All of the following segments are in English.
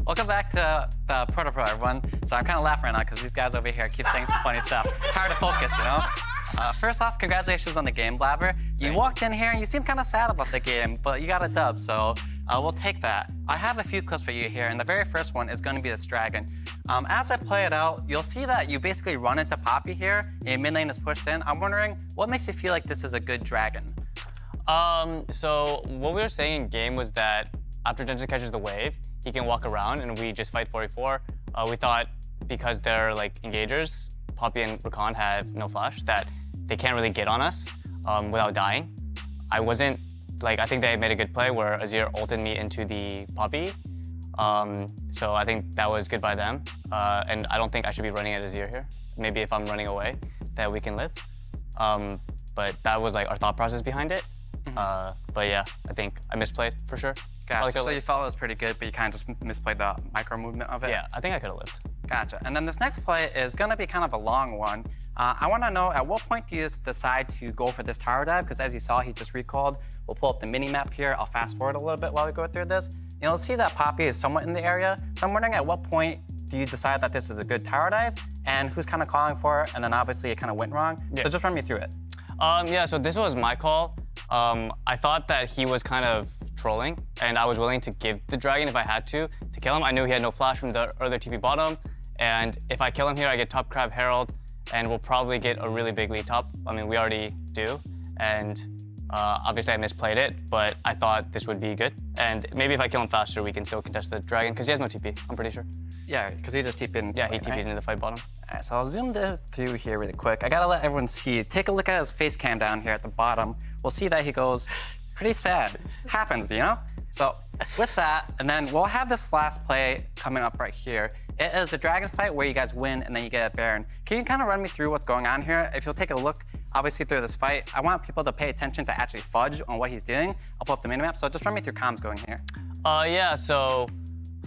Welcome back to the Proto Pro, everyone. So I'm kind of laughing right now because these guys over here keep saying some funny stuff. It's hard to focus, you know? First off, congratulations on the game, Blabber. You walked in here and you seem kind of sad about the game, but you got a dub, so we'll take that. I have a few clips for you here, and the very first one is going to be this dragon. As I play it out, you'll see that you basically run into Poppy here, and mid lane is pushed in. I'm wondering, what makes you feel like this is a good dragon? So what we were saying in game was that after Johnsun catches the wave, he can walk around and we just fight 4v4. We thought because they're like engagers, Poppy and Wukong have no flash, that they can't really get on us without dying. I think they made a good play where Azir ulted me into the Poppy. So I think that was good by them. And I don't think I should be running at Azir here. Maybe if I'm running away, that we can live. But that was like our thought process behind it. But yeah, I think I misplayed for sure. Gotcha. So you felt it was pretty good, but you kind of just misplayed the micro movement of it? Yeah, I think I could have lived. Gotcha. And then this next play is going to be kind of a long one. I want to know, at what point do you decide to go for this tower dive? Because as you saw, he just recalled. We'll pull up the mini-map here. I'll fast forward a little bit while we go through this. You'll see that Poppy is somewhat in the area. So I'm wondering, at what point do you decide that this is a good tower dive? And who's kind of calling for it? And then obviously it kind of went wrong. Yeah. So just run me through it. Yeah, so this was my call. I thought that he was kind of trolling, and I was willing to give the dragon if I had to kill him. I knew he had no flash from the other TP bottom, and if I kill him here, I get top crab herald, and we'll probably get a really big lead top. I mean, we already do, and obviously I misplayed it, but I thought this would be good. And maybe if I kill him faster, we can still contest the dragon, because he has no TP, I'm pretty sure. Yeah, because he just TP'd in. Yeah, he TP'd into the fight bottom. All right, so I'll zoom through here really quick. I gotta let everyone see. Take a look at his face cam down here at the bottom. We'll see that he goes pretty sad. Happens, you know? So with that, and then we'll have this last play coming up right here. It is a dragon fight where you guys win and then you get a Baron. Can you kind of run me through what's going on here? If you'll take a look, obviously through this fight, I want people to pay attention to actually Fudge on what he's doing. I'll pull up the minimap, so just run me through comms going here. Yeah, so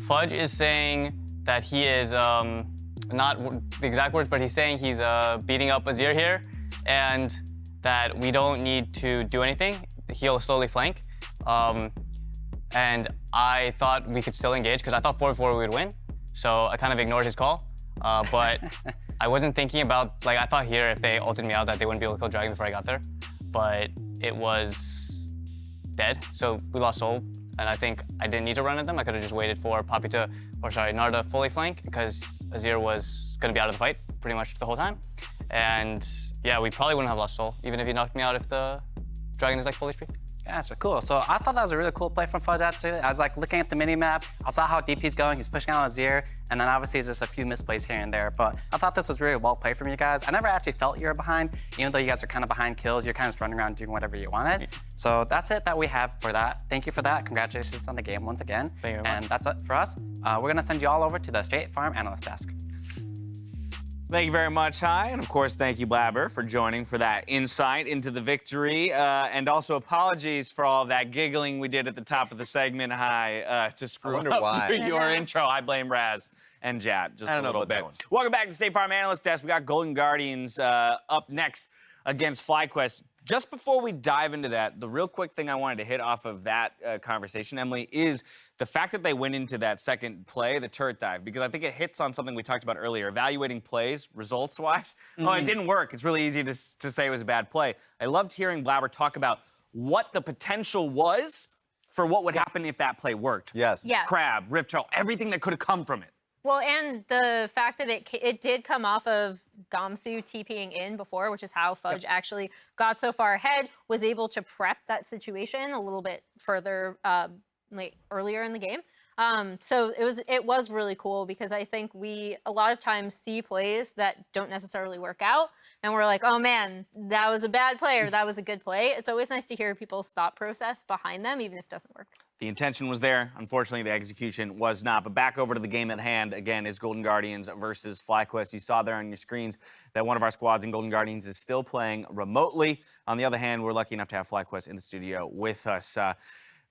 Fudge is saying that he is, not the exact words, but he's saying he's beating up Azir here, and that we don't need to do anything. He'll slowly flank. And I thought we could still engage because I thought 4v4 we would win. So I kind of ignored his call. But I wasn't thinking about, like, I thought here if they ulted me out that they wouldn't be able to kill Dragon before I got there. But it was dead. So we lost soul. And I think I didn't need to run at them. I could have just waited for Poppy to, Nar to fully flank because Azir was going to be out of the fight pretty much the whole time. And yeah, we probably wouldn't have lost soul, even if he knocked me out if the dragon is like full HP. Gotcha, cool. So I thought that was a really cool play from Fudge, actually. I was like looking at the mini-map, I saw how deep he's going, he's pushing out Azir, and then obviously it's just a few misplays here and there, but I thought this was really well played from you guys. I never actually felt you were behind, even though you guys are kind of behind kills, you're kind of just running around doing whatever you wanted. So that's it that we have for that. Thank you for that. Congratulations on the game once again. Thank you very much. And that's it for us. We're gonna send you all over to the Straight Farm Analyst Desk. Thank you very much, Hi. And of course, thank you, Blabber, for joining for that insight into the victory. And also apologies for all that giggling we did at the top of the segment, Hi, to screw up your intro. I blame Raz and Jat just a little bit. Welcome back to State Farm Analyst Desk. We got Golden Guardians up next against FlyQuest. Just before we dive into that, the real quick thing I wanted to hit off of that conversation, Emily, is the fact that they went into that second play, the turret dive, because I think it hits on something we talked about earlier, evaluating plays results-wise. Oh, it didn't work. It's really easy to say it was a bad play. I loved hearing Blabber talk about what the potential was for what would happen if that play worked. Yes. Yeah. Crab, Rift Trail, everything that could have come from it. Well, and the fact that it did come off of Gamsu TPing in before, which is how Fudge actually got so far ahead, was able to prep that situation a little bit further like earlier in the game. So it was really cool because I think we a lot of times see plays that don't necessarily work out, and we're like, oh man, that was a bad play or that was a good play. It's always nice to hear people's thought process behind them, even if it doesn't work. The intention was there. Unfortunately, the execution was not. But back over to the game at hand, again, is Golden Guardians versus FlyQuest. You saw there on your screens that one of our squads in Golden Guardians is still playing remotely. On the other hand, we're lucky enough to have FlyQuest in the studio with us.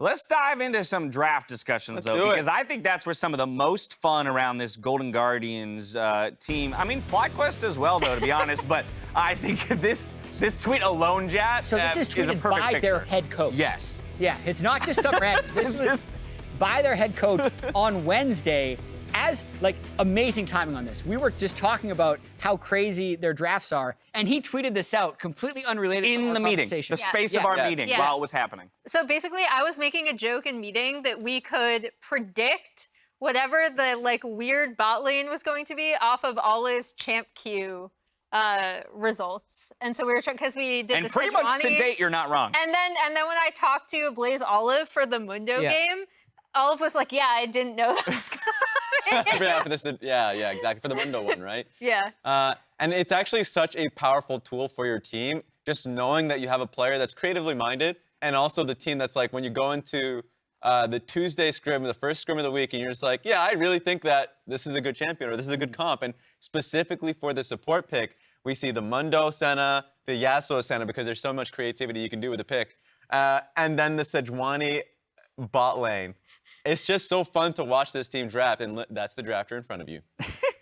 Let's dive into some draft discussions, though, because I think that's where some of the most fun around this Golden Guardians team. I mean, FlyQuest as well, though, to be honest. But I think this tweet alone, Jat, so this is tweeted a perfect by picture. their head coach. Yes. Yeah, it's not just some random. This was by their head coach on Wednesday. As like amazing timing on this. We were just talking about how crazy their drafts are, and he tweeted this out completely unrelated to In our the meeting, conversation. the space of our meeting Yeah. while it was happening. So basically, I was making a joke in meeting that we could predict whatever the like weird bot lane was going to be off of Olleh's champ Q results. And so we were trying, because we did And the pretty much to Sejuani, date, you're not wrong. And then when I talked to Ablazeolive for the Mundo game, Olive was like, yeah, I didn't know that was coming. Yeah, for this, yeah, exactly. For the Mundo one, right? Yeah. And it's actually such a powerful tool for your team, just knowing that you have a player that's creatively minded, and also the team that's like, when you go into the Tuesday scrim, the first scrim of the week, and you're just like, yeah, I really think that this is a good champion, or this is a good comp. And specifically for the support pick, we see the Mundo Senna, the Yasuo Senna, because there's so much creativity you can do with the pick. And then the Sejuani bot lane. It's just so fun to watch this team draft, and that's the drafter in front of you.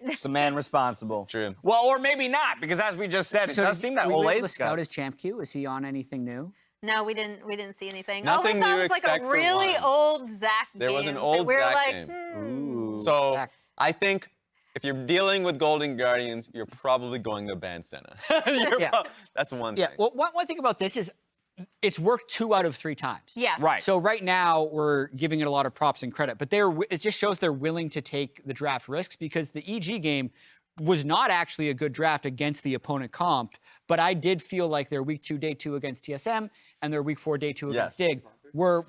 It's the man responsible. True. Well, or maybe not, because as we just said, it does seem that were you able to Olleh's scout got... his champ Q? Is he on anything new? No, we didn't see anything. Nothing All we saw you was like expect a for really one. old Zac There was game an old that we were Zac like, game. Ooh, So Zac. I think if you're dealing with Golden Guardians, you're probably going to ban Senna. That's one Yeah. thing. Well, one thing about this is it's worked 2 out of 3 times. Yeah. Right. So right now we're giving it a lot of props and credit, but it just shows they're willing to take the draft risks, because the EG game was not actually a good draft against the opponent comp, but I did feel like their week 2, day 2 against TSM and their week 4, day 2 against Yes. Dig were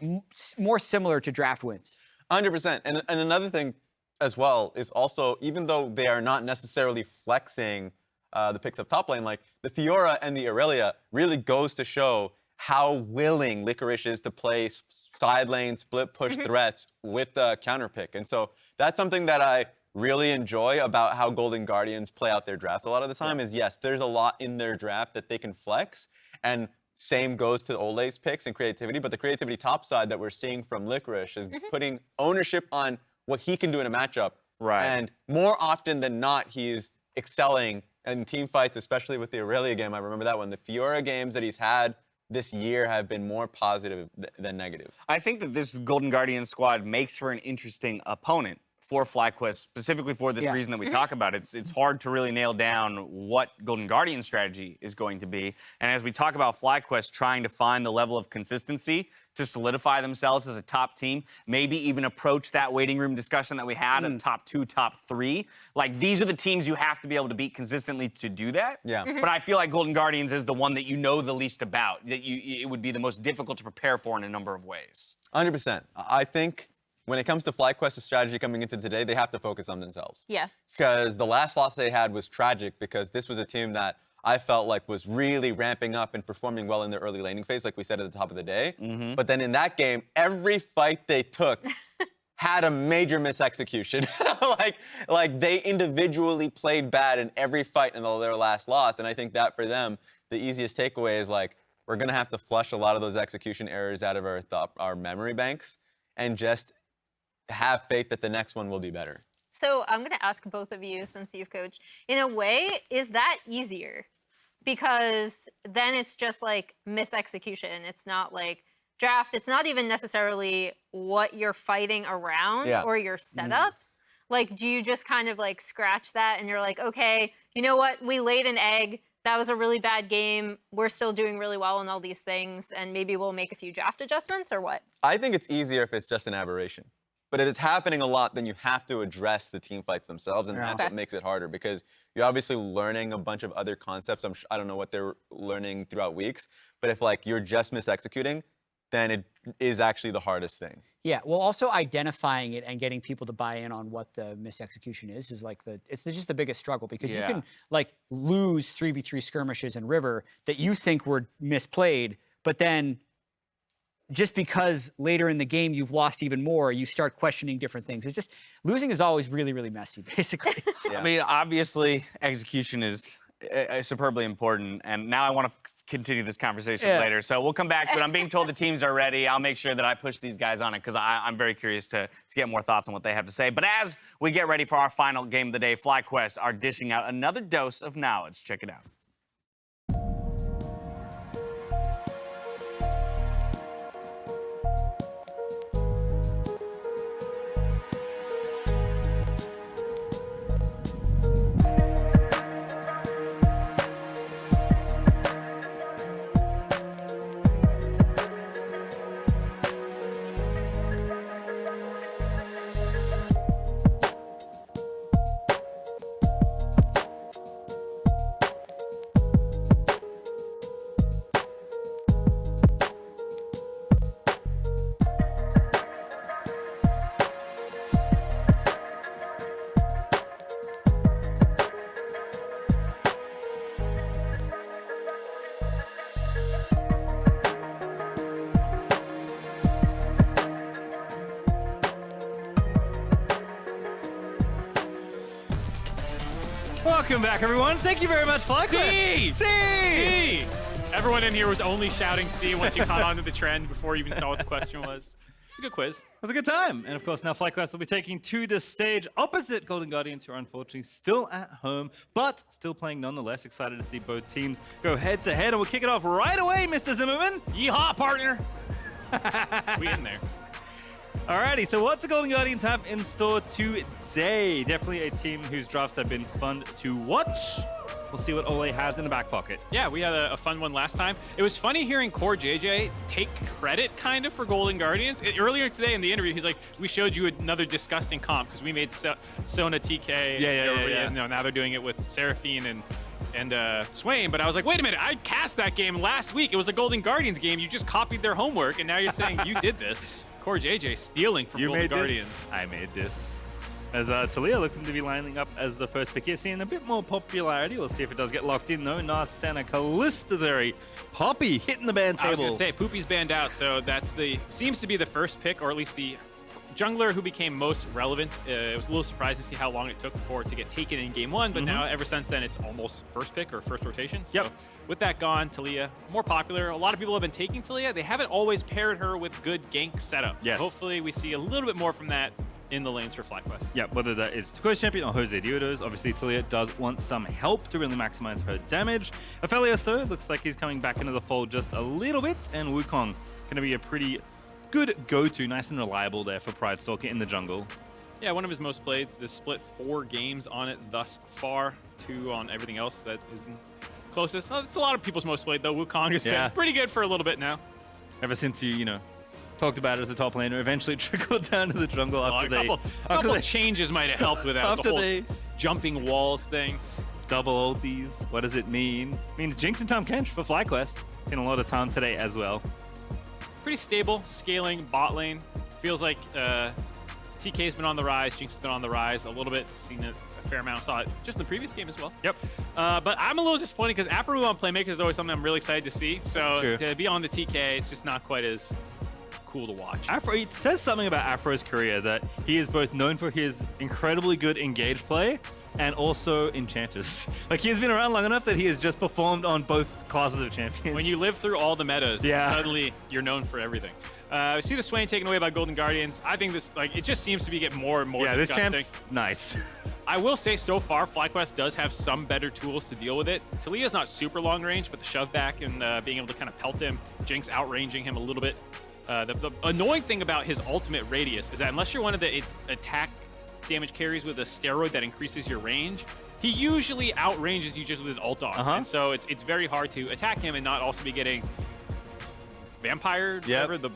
more similar to draft wins. 100%. And another thing as well is also, even though they are not necessarily flexing the picks up top lane, like the Fiora and the Aurelia really goes to show how willing Licorice is to play side lane, split push threats with the counter pick. And so that's something that I really enjoy about how Golden Guardians play out their drafts a lot of the time is, yes, there's a lot in their draft that they can flex. And same goes to Olleh's picks and creativity, but the creativity top side that we're seeing from Licorice is putting ownership on what he can do in a matchup. Right. And more often than not, he's excelling in team fights, especially with the Aurelia game. I remember that one. The Fiora games that he's had this year have been more positive than negative. I think that this Golden Guardian squad makes for an interesting opponent for FlyQuest, specifically for this reason that we talk about. It's hard to really nail down what Golden Guardian strategy is going to be. And as we talk about FlyQuest trying to find the level of consistency to solidify themselves as a top team, maybe even approach that waiting room discussion that we had of top 2, top 3. Like, these are the teams you have to be able to beat consistently to do that. Yeah. But I feel like Golden Guardians is the one that you know the least about, that it would be the most difficult to prepare for in a number of ways. 100%. I think when it comes to FlyQuest's strategy coming into today, they have to focus on themselves. Yeah. Because the last loss they had was tragic, because this was a team that I felt like was really ramping up and performing well in their early laning phase, like we said at the top of the day. But then in that game, every fight they took had a major misexecution. like they individually played bad in every fight until their last loss. And I think that for them, the easiest takeaway is like, we're gonna have to flush a lot of those execution errors out of our memory banks and just have faith that the next one will be better. So I'm going to ask both of you, since you've coached, in a way, is that easier? Because then it's just like misexecution. It's not like draft. It's not even necessarily what you're fighting around or your setups. Like, do you just kind of like scratch that and you're like, okay, you know what? We laid an egg. That was a really bad game. We're still doing really well on all these things, and maybe we'll make a few draft adjustments, or what? I think it's easier if it's just an aberration. But if it's happening a lot, then you have to address the team fights themselves, and that's what makes it harder, because you're obviously learning a bunch of other concepts. I don't know what they're learning throughout weeks, but if like you're just misexecuting, then it is actually the hardest thing. Yeah, well, also identifying it and getting people to buy in on what the misexecution is like it's just the biggest struggle, because you can like lose 3v3 skirmishes in River that you think were misplayed, but then just because later in the game you've lost even more, you start questioning different things. It's just, losing is always really, really messy, basically. I mean, obviously, execution is superbly important, and now I want to continue this conversation later. So we'll come back, but I'm being told the teams are ready. I'll make sure that I push these guys on it, because I'm very curious to get more thoughts on what they have to say. But as we get ready for our final game of the day, FlyQuest are dishing out another dose of knowledge. Check it out. Welcome back, everyone. Thank you very much, FlyQuest. C! Everyone in here was only shouting C once you caught on to the trend before you even saw what the question was. It's a good quiz. It was a good time. And of course, now FlyQuest will be taking to the stage opposite Golden Guardians, who are unfortunately still at home, but still playing nonetheless. Excited to see both teams go head to head. And we'll kick it off right away, Mr. Zimmerman. Yeehaw, partner! We in there. Alrighty, so what the Golden Guardians have in store today? Definitely a team whose drafts have been fun to watch. We'll see what Olleh has in the back pocket. Yeah, we had a fun one last time. It was funny hearing Core JJ take credit kind of for Golden Guardians. Earlier today in the interview, he's like, we showed you another disgusting comp because we made Sona TK. Yeah. You know, now they're doing it with Seraphine and Swain. But I was like, wait a minute, I cast that game last week. It was a Golden Guardians game. You just copied their homework, and now you're saying you did this. Core JJ stealing from Golden Guardians. I made this. As Taliyah looking to be lining up as the first pick here, seeing a bit more popularity. We'll see if it does get locked in, though. Narsena Callistazeri. Poppy hitting the ban table. I was going to say, Poopy's banned out, so that's seems to be the first pick, or at least the jungler who became most relevant. It was a little surprising to see how long it took for it to get taken in game one, but now ever since then, it's almost first pick or first rotation. So with that gone, Taliyah, more popular. A lot of people have been taking Taliyah. They haven't always paired her with good gank setup. Yes. Hopefully we see a little bit more from that in the lanes for FlyQuest. Yeah, whether that is Toucouille champion or Josedeodo's, obviously Taliyah does want some help to really maximize her damage. Aphelios, though, looks like he's coming back into the fold just a little bit, and Wukong going to be a pretty good go-to, nice and reliable there for Pridestalker in the jungle. Yeah, one of his most played. This split 4 games on it thus far, 2 on everything else that is closest. Oh, it's a lot of people's most played, though. Wukong has been pretty good for a little bit now. Ever since you know, talked about it as a top laner, eventually trickled down to the jungle after a couple changes might have helped with that. After the whole they jumping walls thing. Double ultis. What does it mean? It means Jinx and Tahm Kench for FlyQuest. In a lot of time today as well. Pretty stable, scaling bot lane. Feels like TK's been on the rise, Jinx has been on the rise a little bit. Seen it a fair amount. Saw it just in the previous game as well. Yep. But I'm a little disappointed because aphromoo on Playmaker is always something I'm really excited to see. So to be on the TK, it's just not quite as cool to watch. Afro, it says something about Afro's career that he is both known for his incredibly good engage play and also enchanters. Like, he has been around long enough that he has just performed on both classes of champions. When you live through all the metas, suddenly you're known for everything. We see the Swain taken away by Golden Guardians. I think this, like, it just seems to be getting more and more disgusting. This champ's nice. I will say so far, FlyQuest does have some better tools to deal with it. Taliyah's not super long range, but the shove back and being able to kind of pelt him, Jinx outranging him a little bit. The annoying thing about his ultimate radius is that unless you're one of the attack damage carries with a steroid that increases your range, he usually outranges you just with his ult on. And so it's very hard to attack him and not also be getting vampire, whatever, the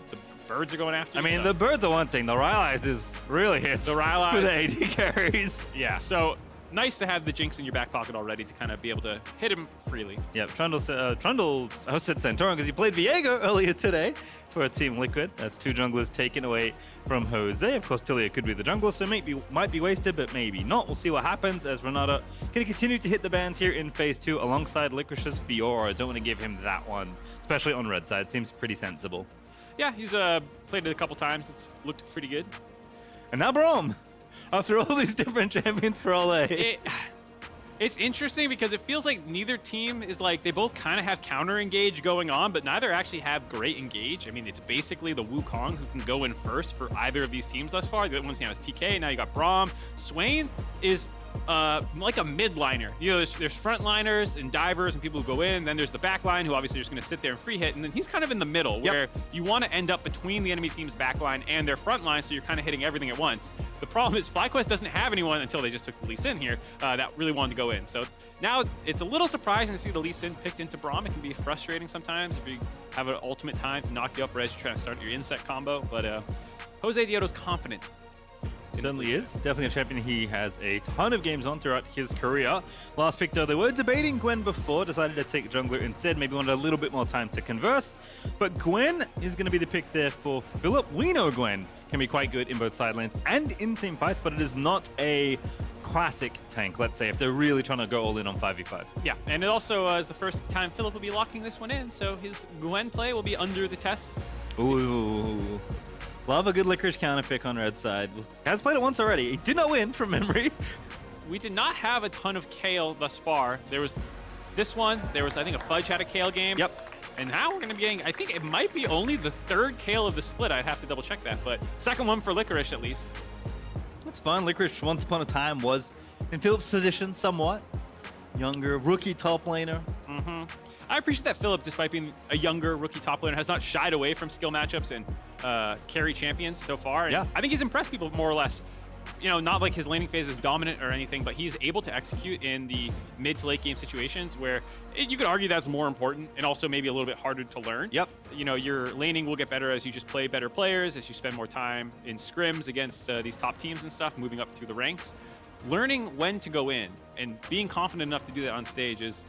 birds are going after you. I mean, the birds are one thing. The Rylai's is really hits the Rylai with the AD carries. Yeah, so nice to have the Jinx in your back pocket already to kind of be able to hit him freely. Yep, Trundle hosted Santorin because he played Viego earlier today for Team Liquid. That's 2 junglers taken away from Jose. Of course, Taliyah could be the jungler, so might be wasted, but maybe not. We'll see what happens as Renata can continue to hit the bans here in Phase 2 alongside Licorice's Fiora. Don't want to give him that one, especially on red side. Seems pretty sensible. Yeah, he's played it a couple times. It's looked pretty good. And now Braum. After all these different champions for Olleh. It's interesting because it feels like neither team is like, they both kind of have counter engage going on, but neither actually have great engage. I mean, it's basically the Wukong who can go in first for either of these teams thus far. The other one's is TK, now you got Braum. Swain is like a mid liner. You know, there's front liners and divers and people who go in, then there's the back line who obviously are just going to sit there and free hit, and then he's kind of in the middle where you want to end up between the enemy team's back line and their front line, so you're kind of hitting everything at once. The problem is FlyQuest doesn't have anyone until they just took the Lee Sin here that really wanted to go in. So now it's a little surprising to see the Lee Sin picked into Braum. It can be frustrating sometimes if you have an ultimate time to knock you up right as you're trying to start your insect combo, but Josedeodo's confident. Certainly is. Definitely a champion he has a ton of games on throughout his career. Last pick, though, they were debating Gwen before, decided to take jungler instead, maybe wanted a little bit more time to converse. But Gwen is going to be the pick there for Philip. We know Gwen can be quite good in both side lanes and in team fights, but it is not a classic tank, let's say, if they're really trying to go all in on 5v5. Yeah, and it also is the first time Philip will be locking this one in, so his Gwen play will be under the test. Ooh. Love a good Licorice counter pick on red side. Has played it once already. He did not win from memory. we did not have a ton of Kayle thus far. There was this one. There was, I think, a Fudge had a Kayle game. Yep. And now we're going to be getting, I think it might be only the third Kayle of the split. I'd have to double check that, but second one for Licorice at least. That's fun. Licorice, once upon a time, was in Philip's position somewhat. Younger, rookie top laner. I appreciate that Philip, despite being a younger rookie top laner, has not shied away from skill matchups and carry champions so far. And Yeah. I think he's impressed people more or less. You know, not like his laning phase is dominant or anything, but he's able to execute in the mid to late game situations where you could argue that's more important and also maybe a little bit harder to learn. Yep. You know, your laning will get better as you just play better players, as you spend more time in scrims against these top teams and stuff, moving up through the ranks. Learning when to go in and being confident enough to do that on stage is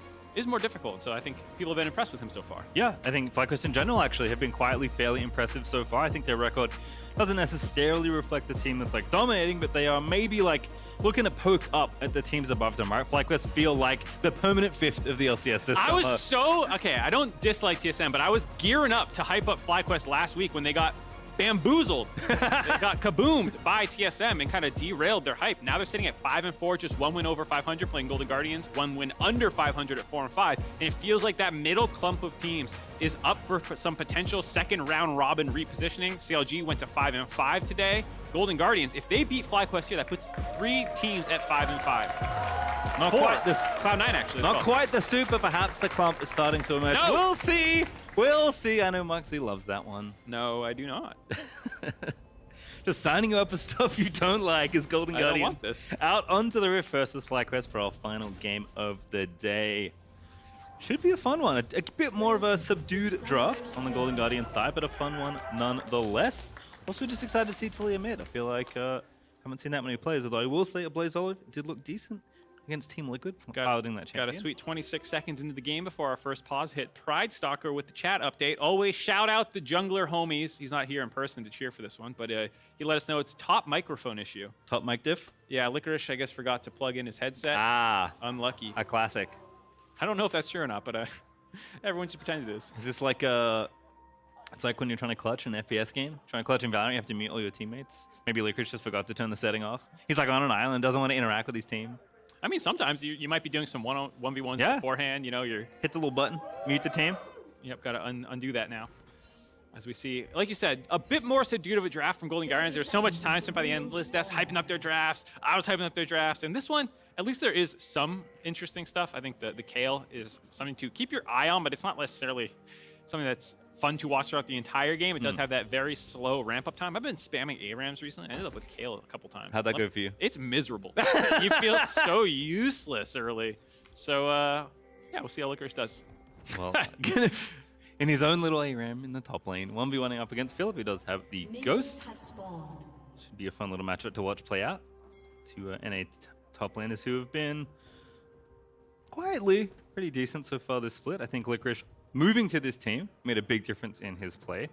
more difficult. So I think people have been impressed with him so far. Yeah, I think FlyQuest in general actually have been quietly fairly impressive so far. I think their record doesn't necessarily reflect a team that's like dominating, but they are maybe like looking to poke up at the teams above them, right? FlyQuest feel like the permanent fifth of the LCS this I summer. was so, okay, I don't dislike TSM, but I was gearing up to hype up FlyQuest last week when they got bamboozled. They got kaboomed by TSM and kind of derailed their hype. Now they're sitting at 5-4, just one win over 500 playing Golden Guardians, one win under 500 at 4-5. And it feels like that middle clump of teams is up for some potential second round robin repositioning. CLG went to 5-5 today. Golden Guardians, if they beat FlyQuest here, that puts 3 teams at 5-5. Not 4. quite this. Cloud9 actually. Not as well. quite the super. Perhaps the clump is starting to emerge. No. We'll see. We'll see. I know MarkZ loves that one. No, I do not. Just signing you up for stuff you don't like is Golden I don't Guardians want this. out onto the Rift versus FlyQuest for our final game of the day. Should be a fun one. A bit more of a subdued draft on the Golden Guardian side, but a fun one nonetheless. Also just excited to see Taliyah mid. I feel like haven't seen that many players, although I will say Ablazeolive did look decent against Team Liquid, piloting that champion. Got a sweet 26 seconds into the game before our first pause hit. Pridestalker with the chat update. Always shout out the jungler homies. He's not here in person to cheer for this one, but he let us know it's top microphone issue. Top mic diff? Yeah, Licorice, I guess, forgot to plug in his headset. Ah, Unlucky. a classic. I don't know if that's true or not, but everyone should pretend it is. Is this like it's like when you're trying to clutch an FPS game. Trying to clutch in Valorant, you have to mute all your teammates. Maybe Licorice just forgot to turn the setting off. He's like on an island, doesn't want to interact with his team. I mean, sometimes you might be doing some 1v1s Yeah. beforehand. You know, you're Hit the little button, mute the team. Yep, got to undo that now. As we see, like you said, a bit more subdued of a draft from Golden Guardians. There's so much time spent by the Endless Desk hyping up their drafts. I was hyping up their drafts. And this one, at least there is some interesting stuff. I think the Kayle is something to keep your eye on, but it's not necessarily something that's fun to watch throughout the entire game. It does have that very slow ramp-up time. I've been spamming ARAMs recently. I ended up with Kayle a couple times. How'd that go for you? It's miserable. You feel so useless early. So, yeah, we'll see how Licorice does. Well, in his own little ARAM in the top lane, 1v1ing up against Philip, who does have the Ghost. Should be a fun little matchup to watch play out. Two NA top laners who have been quietly pretty decent so far this split. I think Licorice moving to this team made a big difference in his play.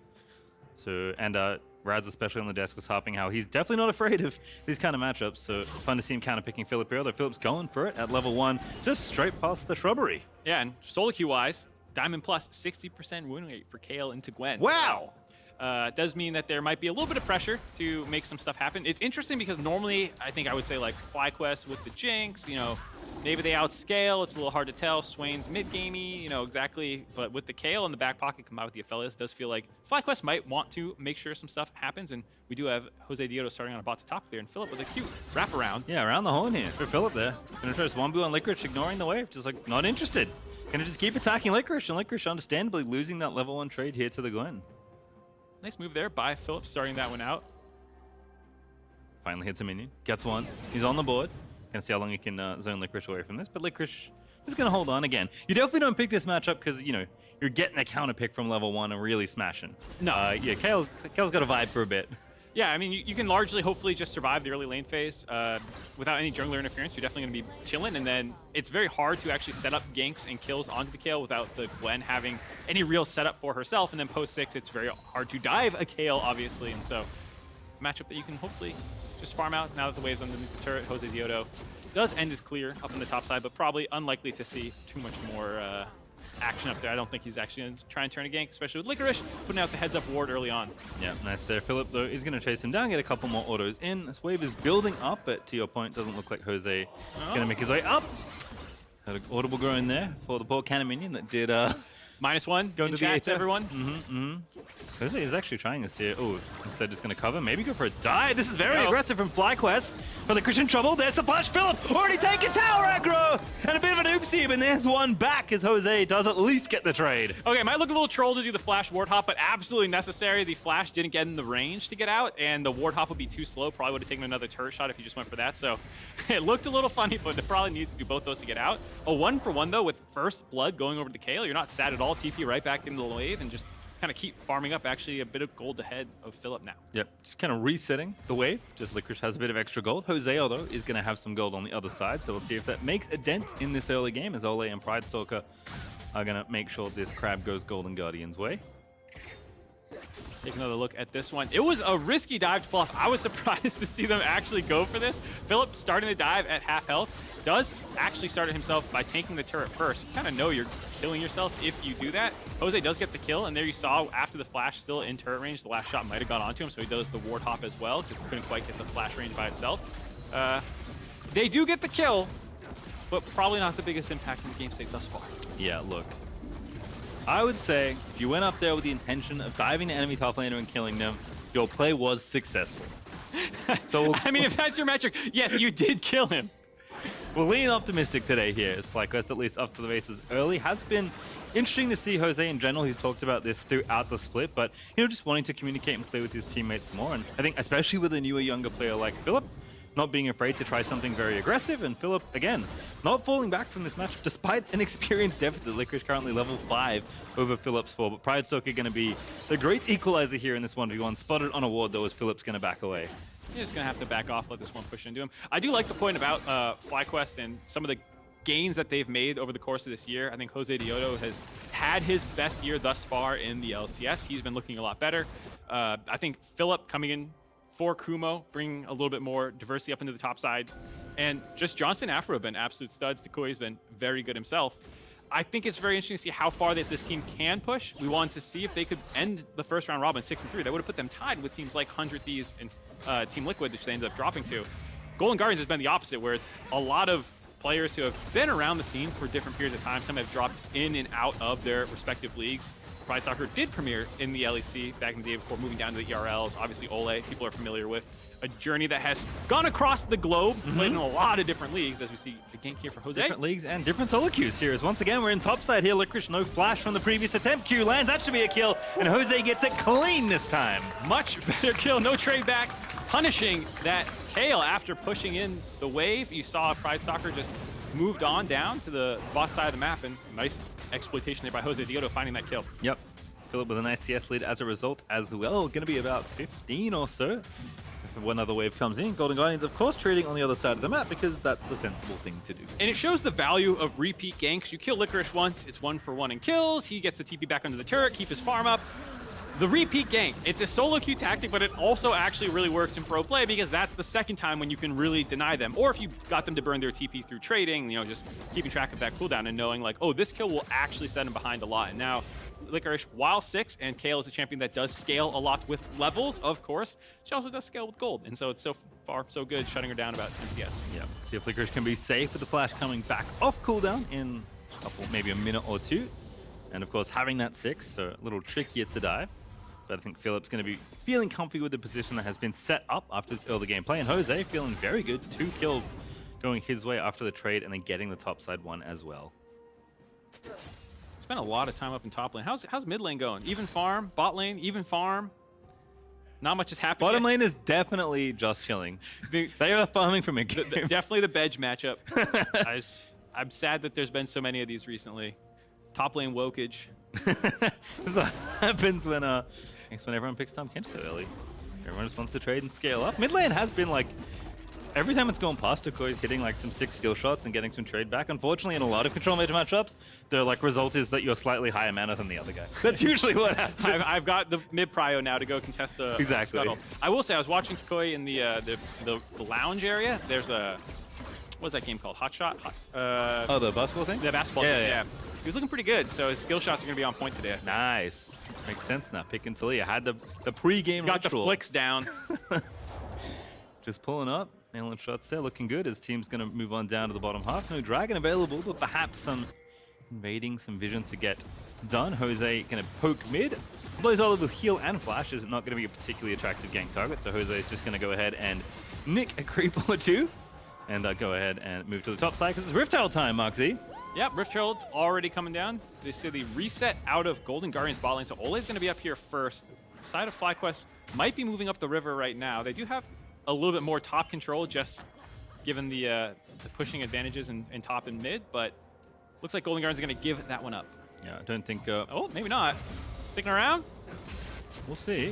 So, and Raz, especially on the desk, was harping how he's definitely not afraid of these kind of matchups. So fun to see him counter-picking Philip here, although Philip's going for it at level 1, just straight past the shrubbery. Yeah, and solo queue-wise, Diamond Plus, 60% win rate for Kayle into Gwen. Wow! It does mean that there might be a little bit of pressure to make some stuff happen. It's interesting because normally, I think I would say like FlyQuest with the Jinx, you know, maybe they outscale. It's a little hard to tell. Swain's mid-gamey, you know, exactly. But with the Kayle in the back pocket combined with the Aphelios, it does feel like FlyQuest might want to make sure some stuff happens. And we do have Josedeodo starting on a bot to top there. And Philip was a cute wraparound. Yeah, around the horn here for Philip there. Gonna try this 1v on Licorice, ignoring the wave, just like not interested. Gonna just keep attacking Licorice, and Licorice understandably losing that level 1 trade here to the Gwen. Nice move there by Philip, starting that one out. Finally hits a minion, gets one. He's on the board. Gonna see how long he can zone Licorice away from this, but Licorice is gonna hold on again. You definitely don't pick this matchup because, you know, you're getting a counter pick from level 1 and really smashing. No. Yeah, Kayle's got a vibe for a bit. Yeah, I mean, you can largely, hopefully, just survive the early lane phase without any jungler interference. You're definitely going to be chilling, and then it's very hard to actually set up ganks and kills onto the Kayle without the Gwen having any real setup for herself. And then post 6, it's very hard to dive a Kayle, obviously, and so matchup that you can hopefully just farm out now that the wave's underneath the turret. Josedeodo does end his clear up on the top side, but probably unlikely to see too much more action up there. I don't think he's actually going to try and turn a gank, especially with Licorice putting out the heads-up ward early on. Yeah, nice there. Philip, though, is going to chase him down, get a couple more autos in. This wave is building up, but to your point, doesn't look like Jose going to make his way up. Had an audible go in there for the poor cannon minion that did... -1 go in to chat the to everyone. Jose is actually trying this here. Oh, instead just going to cover. Maybe go for a dive. This is very aggressive from FlyQuest. But the Christian trouble. There's the flash. Philip already taking tower aggro. And a bit of an oopsie, but there's one back as Jose does at least get the trade. Okay, might look a little troll to do the flash ward hop, but absolutely necessary. The flash didn't get in the range to get out, and the ward hop would be too slow. Probably would have taken another turret shot if he just went for that. So it looked a little funny, but they probably needed to do both those to get out. A 1-for-1 though with first blood going over to Kayle. You're not sad at all. TP right back into the wave and just kind of keep farming up actually a bit of gold ahead of Philip now. Yep, just kind of resetting the wave. Just Licorice has a bit of extra gold. Josedeodo is going to have some gold on the other side, so we'll see if that makes a dent in this early game as Olleh and Pridestalker are going to make sure this crab goes Golden Guardian's way. Take another look at this one. It was a risky dive to pull off. I was surprised to see them actually go for this. Philip starting the dive at half health. Does actually start it himself by tanking the turret first. You kind of know you're killing yourself if you do that. Jose does get the kill, and there you saw after the flash still in turret range, the last shot might have gone onto him, so he does the ward hop as well, because he couldn't quite get the flash range by itself. They do get the kill, but probably not the biggest impact in the game state thus far. Yeah, look. I would say if you went up there with the intention of diving the enemy top laner and killing them, your play was successful. So I mean, if that's your metric, yes, you did kill him. We're leaning optimistic today here as FlyQuest, at least up to the races early. Has been interesting to see Jose in general. He's talked about this throughout the split, but just wanting to communicate and play with his teammates more. And I think especially with a newer, younger player like Philip, not being afraid to try something very aggressive. And Philip, again, not falling back from this match despite an experience deficit. Licorice currently level 5 over Philip's 4, but Pridestalker going to be the great equalizer here in this 1v1. Spotted on a ward though as Philip's going to back away. You're just going to have to back off, let this one push into him. I do like the point about FlyQuest and some of the gains that they've made over the course of this year. I think Josedeodo has had his best year thus far in the LCS. He's been looking a lot better. I think Philip coming in for Kumo, bringing a little bit more diversity up into the top side. And just Johnsun and Afro have been absolute studs. toucouille's been very good himself. I think it's very interesting to see how far that this team can push. We wanted to see if they could end the first round robin 6-3. That would have put them tied with teams like 100 Thieves and Team Liquid, which they ended up dropping to. Golden Guardians has been the opposite, where it's a lot of players who have been around the scene for different periods of time. Some have dropped in and out of their respective leagues. Pridestalker did premiere in the LEC back in the day before moving down to the ERLs. Obviously, Olleh, people are familiar with. A journey that has gone across the globe, played in a lot of different leagues, as we see the gank here for Jose. Different leagues and different solo queues here. As once again, we're in top side here. Licorice, no flash from the previous attempt. Q lands, that should be a kill, and Jose gets it clean this time. Much better kill, no trade back, punishing that Kayle after pushing in the wave. You saw Pridestalker just moved on down to the bot side of the map, and nice exploitation there by Josedeodo finding that kill. Yep. Philip with a nice CS lead as a result as well. Going to be about 15 or so. If one other wave comes in, Golden Guardians, of course, trading on the other side of the map because that's the sensible thing to do. And it shows the value of repeat ganks. You kill Licorice once, it's 1-for-1 in kills. He gets the TP back under the turret, keep his farm up. The repeat gank, it's a solo queue tactic, but it also actually really works in pro play because that's the second time when you can really deny them. Or if you got them to burn their TP through trading, just keeping track of that cooldown and knowing like, oh, this kill will actually set him behind a lot. And now Licorice, while 6, and Kayle is a champion that does scale a lot with levels, of course, she also does scale with gold. And so it's so far so good, shutting her down about NCS. Yeah, see if Licorice can be safe with the flash coming back off cooldown in maybe a minute or two. And of course, having that 6, so a little trickier to dive. But I think Philip's going to be feeling comfy with the position that has been set up after this early gameplay. And Jose feeling very good, 2 kills going his way after the trade and then getting the top side one as well. Spent a lot of time up in top lane. How's mid lane going? Even farm, bot lane, even farm. Not much is happening. Bottom lane is definitely just chilling. They are farming for mid game. Definitely the Bedge matchup. I'm sad that there's been so many of these recently. Top lane wokage. This happens when everyone picks Tahm Kench so early. Everyone just wants to trade and scale up. Mid lane has been like, every time it's gone past, toucouille is hitting like some 6 skill shots and getting some trade back. Unfortunately, in a lot of control major matchups, the result is that you're slightly higher mana than the other guy. That's usually what happens. I've got the mid prio now to go contest a scuttle. I will say I was watching toucouille in the lounge area. There's a, what's that game called? Hot Shot? Oh, the basketball thing? The basketball thing, yeah. he was looking pretty good, so his skill shots are going to be on point today. Nice. Makes sense now. Picking Taliyah. Had the pre-game Got the ritual. flicks down. Just pulling up. Nailing shots there. Looking good. His team's going to move on down to the bottom half. No Dragon available, but perhaps some invading, some vision to get done. Jose going to poke mid. Ablazeolive with heal and flash is not going to be a particularly attractive gank target, so Jose is just going to go ahead and nick a creep or two and go ahead and move to the top side because it's Rift Herald time, MarkZ. Yep, Rift Herald already coming down. They see the reset out of Golden Guardian's bot lane, so Olleh's going to be up here first. The side of FlyQuest might be moving up the river right now. They do have a little bit more top control, just given the pushing advantages in top and mid, but looks like Golden Guardian's going to give that one up. Yeah, I don't think... oh, maybe not. Sticking around? We'll see.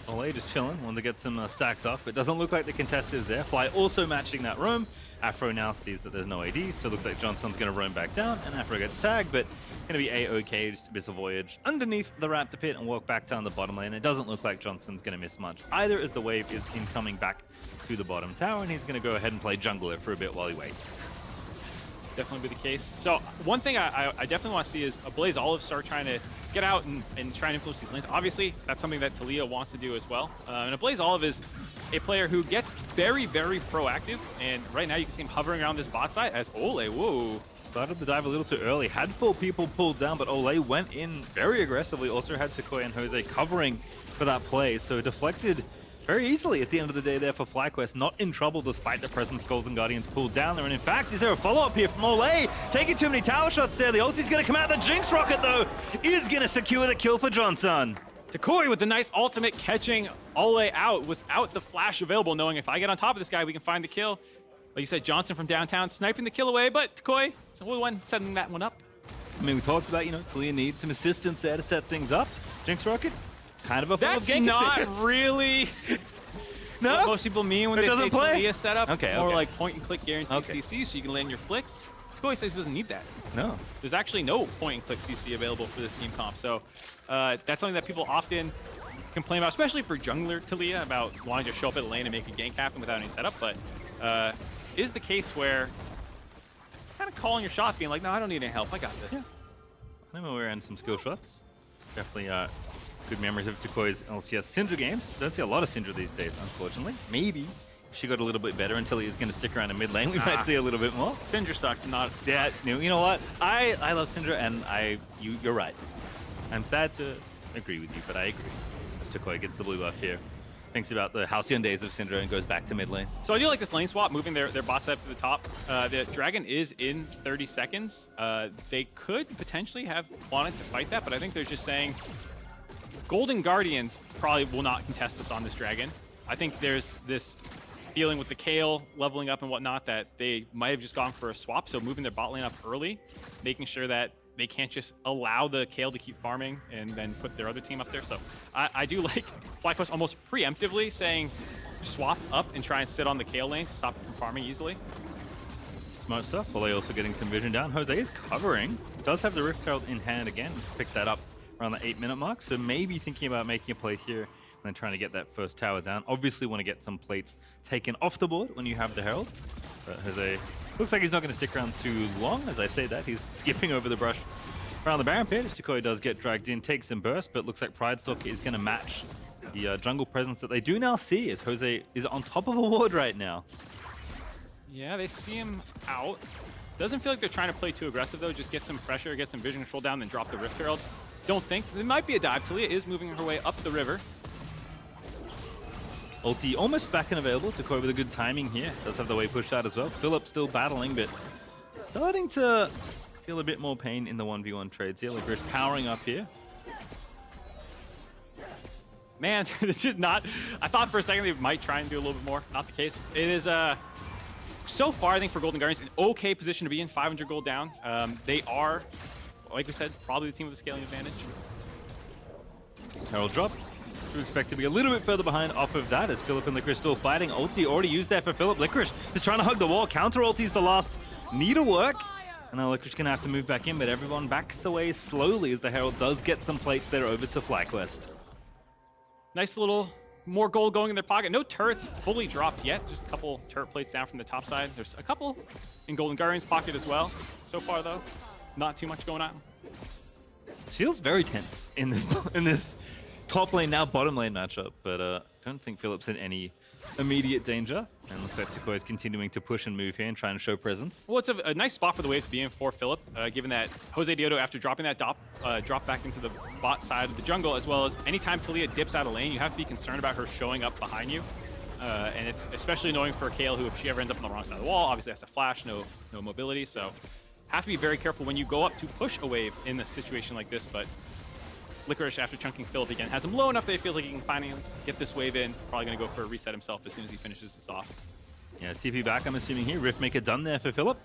Olleh just chilling, wanted to get some stacks off. It doesn't look like the contest is there. Fly also matching that roam. Afro now sees that there's no AD, so it looks like Johnsun's going to roam back down, and Afro gets tagged, but going to be A-OK, just a bit of voyage underneath the Raptor pit and walk back down the bottom lane. It doesn't look like Johnson's going to miss much either, as the wave is incoming back to the bottom tower, and he's going to go ahead and play jungler for a bit while he waits. Definitely be the case. So one thing I definitely want to see is Ablazeolive start trying to get out and try and influence these lanes. Obviously, that's something that Taliyah wants to do as well. And Ablazeolive is a player who gets very, very proactive. And right now you can see him hovering around this bot side as Olleh, whoa. Started the dive a little too early. Had 4 people pulled down, but Olleh went in very aggressively. Also had toucouille and Jose covering for that play. So deflected very easily at the end of the day there for FlyQuest. Not in trouble despite the presence Golden Guardians pulled down there. And in fact, is there a follow-up here from Olleh? Taking too many tower shots there. The ulti's going to come out. The Jinx rocket, though, is going to secure the kill for Johnsun. toucouille with the nice ultimate catching Olleh out without the flash available, knowing if I get on top of this guy, we can find the kill. Like you said, Johnsun from downtown sniping the kill away, but toucouille is the one setting that one up. I mean, we talked about, Taliyah needs some assistance there to set things up. Jinx rocket, kind of a full of That's gank not assist. really No? what most people mean when It they doesn't say play? Taliyah setup. Okay, More okay. like point and click guaranteed Okay. CC, so you can land your flicks. toucouille says he doesn't need that. No. There's actually no point and click CC available for this team comp, so that's something that people often complain about, especially for jungler Taliyah, about wanting to show up at a lane and make a gank happen without any setup, but is the case where it's kind of calling your shot, being like, no, I don't need any help, I got this. Yeah. I know we're in some skill shots. Definitely good memories of toucouille's LCS Syndra games. Don't see a lot of Syndra these days, unfortunately. Maybe if she got a little bit better until he is going to stick around in mid lane, we might see a little bit more. Syndra sucks, not... Yeah, you know what? I love Syndra, and you're right. I'm sad to agree with you, but I agree. As toucouille gets the blue buff here. Thinks about the halcyon days of Syndra and goes back to mid lane. So I do like this lane swap, moving their bot side to the top. The Dragon is in 30 seconds. They could potentially have wanted to fight that, but I think they're just saying Golden Guardians probably will not contest us on this Dragon. I think there's this feeling with the Kayle leveling up and whatnot that they might have just gone for a swap, so moving their bot lane up early, making sure that they can't just allow the Kayle to keep farming and then put their other team up there. So I do like FlyQuest almost preemptively saying swap up and try and sit on the Kayle lane to stop it from farming easily. Smart stuff. Olleh also getting some vision down. Jose is covering. Does have the Rift Herald in hand again. Pick that up around the 8-minute mark. So maybe thinking about making a play here and then trying to get that first tower down. Obviously want to get some plates taken off the board when you have the Herald. But Jose looks like he's not going to stick around too long. As I say that, he's skipping over the brush around the Baron pit. toucouille does get dragged in, takes some burst, but looks like Pridestalker is going to match the jungle presence that they do now see, as Jose is on top of a ward right now. Yeah, they see him out. Doesn't feel like they're trying to play too aggressive though. Just get some pressure, get some vision control down, then drop the Rift Herald. Don't think. There might be a dive. Taliyah is moving her way up the river. Ulti almost back and available. toucouille with a good timing here. Does have the way pushed out as well. Philip still battling, but starting to feel a bit more pain in the 1v1 trades here. Licorice powering up here. Man, it's just not... I thought for a second they might try and do a little bit more. Not the case. It is, so far, I think for Golden Guardians, an okay position to be in. 500 gold down. They are, like we said, probably the team with the scaling advantage. Herald dropped. We expect to be a little bit further behind off of that as Philip and Licorice still fighting. Ulti already used there for Philip. Licorice just trying to hug the wall. Counter ulti's the last need to work. And now Licorice gonna have to move back in, but everyone backs away slowly as the Herald does get some plates there over to FlyQuest. Nice little more gold going in their pocket. No turrets fully dropped yet. Just a couple turret plates down from the top side. There's a couple in Golden Guardian's pocket as well. So far though, not too much going on. feels very tense in this top lane now bottom lane matchup, but I don't think Philip's in any immediate danger. And looks like toucouille is continuing to push and move here and try and show presence. Well, it's a nice spot for the wave to be in for Philip, given that Josedeodo, after dropping that drop back into the bot side of the jungle, as well as anytime Taliyah dips out of lane, you have to be concerned about her showing up behind you. And it's especially annoying for Kayle, who if she ever ends up on the wrong side of the wall, obviously has to flash, no mobility. So have to be very careful when you go up to push a wave in a situation like this. But Licorice, after chunking Philip again, has him low enough that he feels like he can finally get this wave in. Probably going to go for a reset himself as soon as he finishes this off. Yeah, TP back, I'm assuming here. Riftmaker done there for Philip.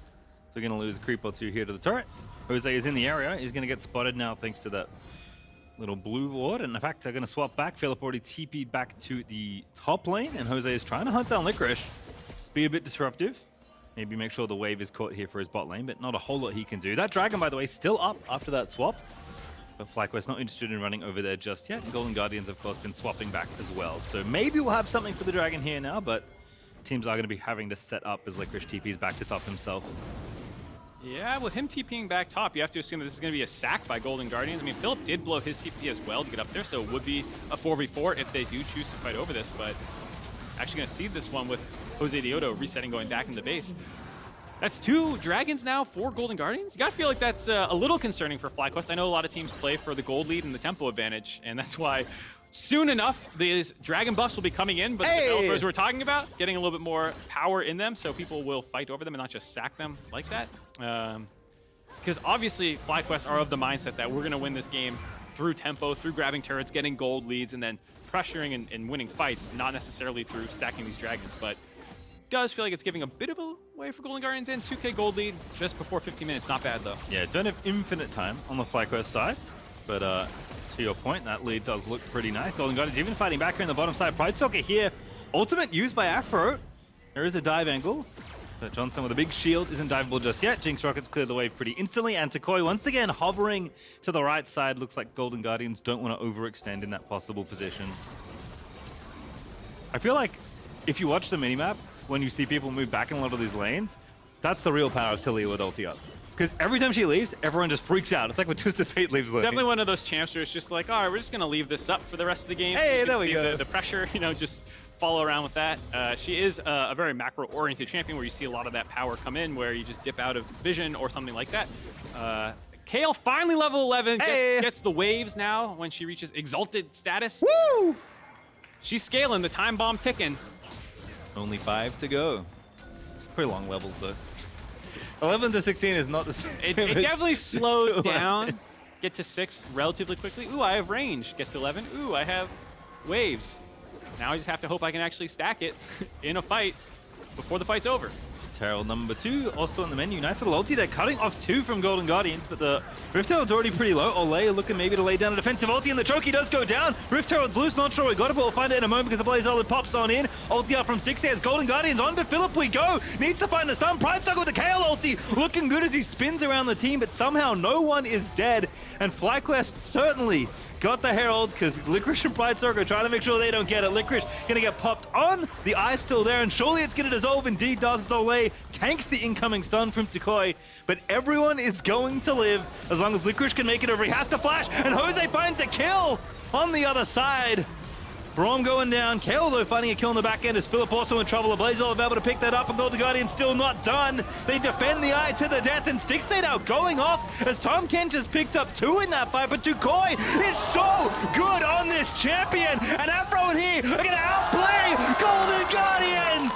So going to lose a creep or two here to the turret. Jose is in the area. He's going to get spotted now thanks to that little blue ward. And in fact, they're going to swap back. Philip already TP'd back to the top lane. And Jose is trying to hunt down Licorice. Let's be a bit disruptive. Maybe make sure the wave is caught here for his bot lane, but not a whole lot he can do. That dragon, by the way, still up after that swap. But FlyQuest not interested in running over there just yet. And Golden Guardians, of course, been swapping back as well. So maybe we'll have something for the dragon here now, but teams are going to be having to set up as Licorice TP's back to top himself. Yeah, with him TPing back top, you have to assume that this is going to be a sack by Golden Guardians. I mean, Philip did blow his TP as well to get up there, so it would be a 4v4 if they do choose to fight over this. But actually going to see this one with Josedeodo resetting, going back into base. That's 2 dragons now for Golden Guardians. You gotta feel like that's a little concerning for FlyQuest. I know a lot of teams play for the gold lead and the tempo advantage, and that's why soon enough these dragon buffs will be coming in, but the developers we're talking about getting a little bit more power in them, so people will fight over them and not just sack them like that. Because obviously FlyQuest are of the mindset that we're gonna win this game through tempo, through grabbing turrets, getting gold leads, and then pressuring and winning fights, not necessarily through stacking these dragons. But does feel like it's giving a bit of a way for Golden Guardians in. 2k gold lead just before 15 minutes. Not bad, though. Yeah, don't have infinite time on the FlyQuest side, but to your point, that lead does look pretty nice. Golden Guardians even fighting back here on the bottom side. Pridestalker here. Ultimate used by Afro. There is a dive angle, but Johnsun with a big shield isn't diveable just yet. Jinx rockets clear the wave pretty instantly, and toucouille once again hovering to the right side. Looks like Golden Guardians don't want to overextend in that possible position. I feel like if you watch the minimap, when you see people move back in a lot of these lanes, that's the real power of Taliyah with ulti up. Because every time she leaves, everyone just freaks out. It's like when Twisted Fate leaves lane. Definitely one of those champs where it's just like, all right, we're just going to leave this up for the rest of the game. Hey, there we go. The pressure, you know, just follow around with that. She is a very macro-oriented champion where you see a lot of that power come in, where you just dip out of vision or something like that. Kayle finally level 11, gets the waves now when she reaches exalted status. Woo! She's scaling, the time bomb ticking. Only 5 to go. It's pretty long levels though. 11 to 16 is not the same. It definitely slows down. Get to 6 relatively quickly. Ooh, I have range. Get to 11. Ooh, I have waves. Now I just have to hope I can actually stack it in a fight before the fight's over. Terrell number 2 also on the menu. Nice little ulti. They're cutting off 2 from Golden Guardians, but the Rift Herald's already pretty low. Olleh looking maybe to lay down a defensive ulti, and the choky does go down. Rift Herald's loose. Not sure we got it, but we'll find it in a moment because the Ablazeolive pops on in. Ulti out from Stixxay as Golden Guardians onto Philip we go. Needs to find the stun. Pridestalker with the Kayle ulti. Looking good as he spins around the team, but somehow no one is dead. And FlyQuest certainly got the Herald because Licorice and Pridestalker are trying to make sure they don't get it. Licorice gonna get popped on. The eye's still there, and surely it's gonna dissolve. Indeed does. Olleh tanks the incoming stun from toucouille, but everyone is going to live as long as Licorice can make it over. He has to flash, and Jose finds a kill on the other side. Braum going down. Kayle, though, finding a kill in the back end. Is Philip also in trouble? Ablazeolive able to pick that up, and Golden Guardian's still not done. They defend the eye to the death, and Stixxay now going off as Tahm Kench has picked up 2 in that fight, but toucouille is so good on this champion, and Afro and he are going to outplay Golden Guardians!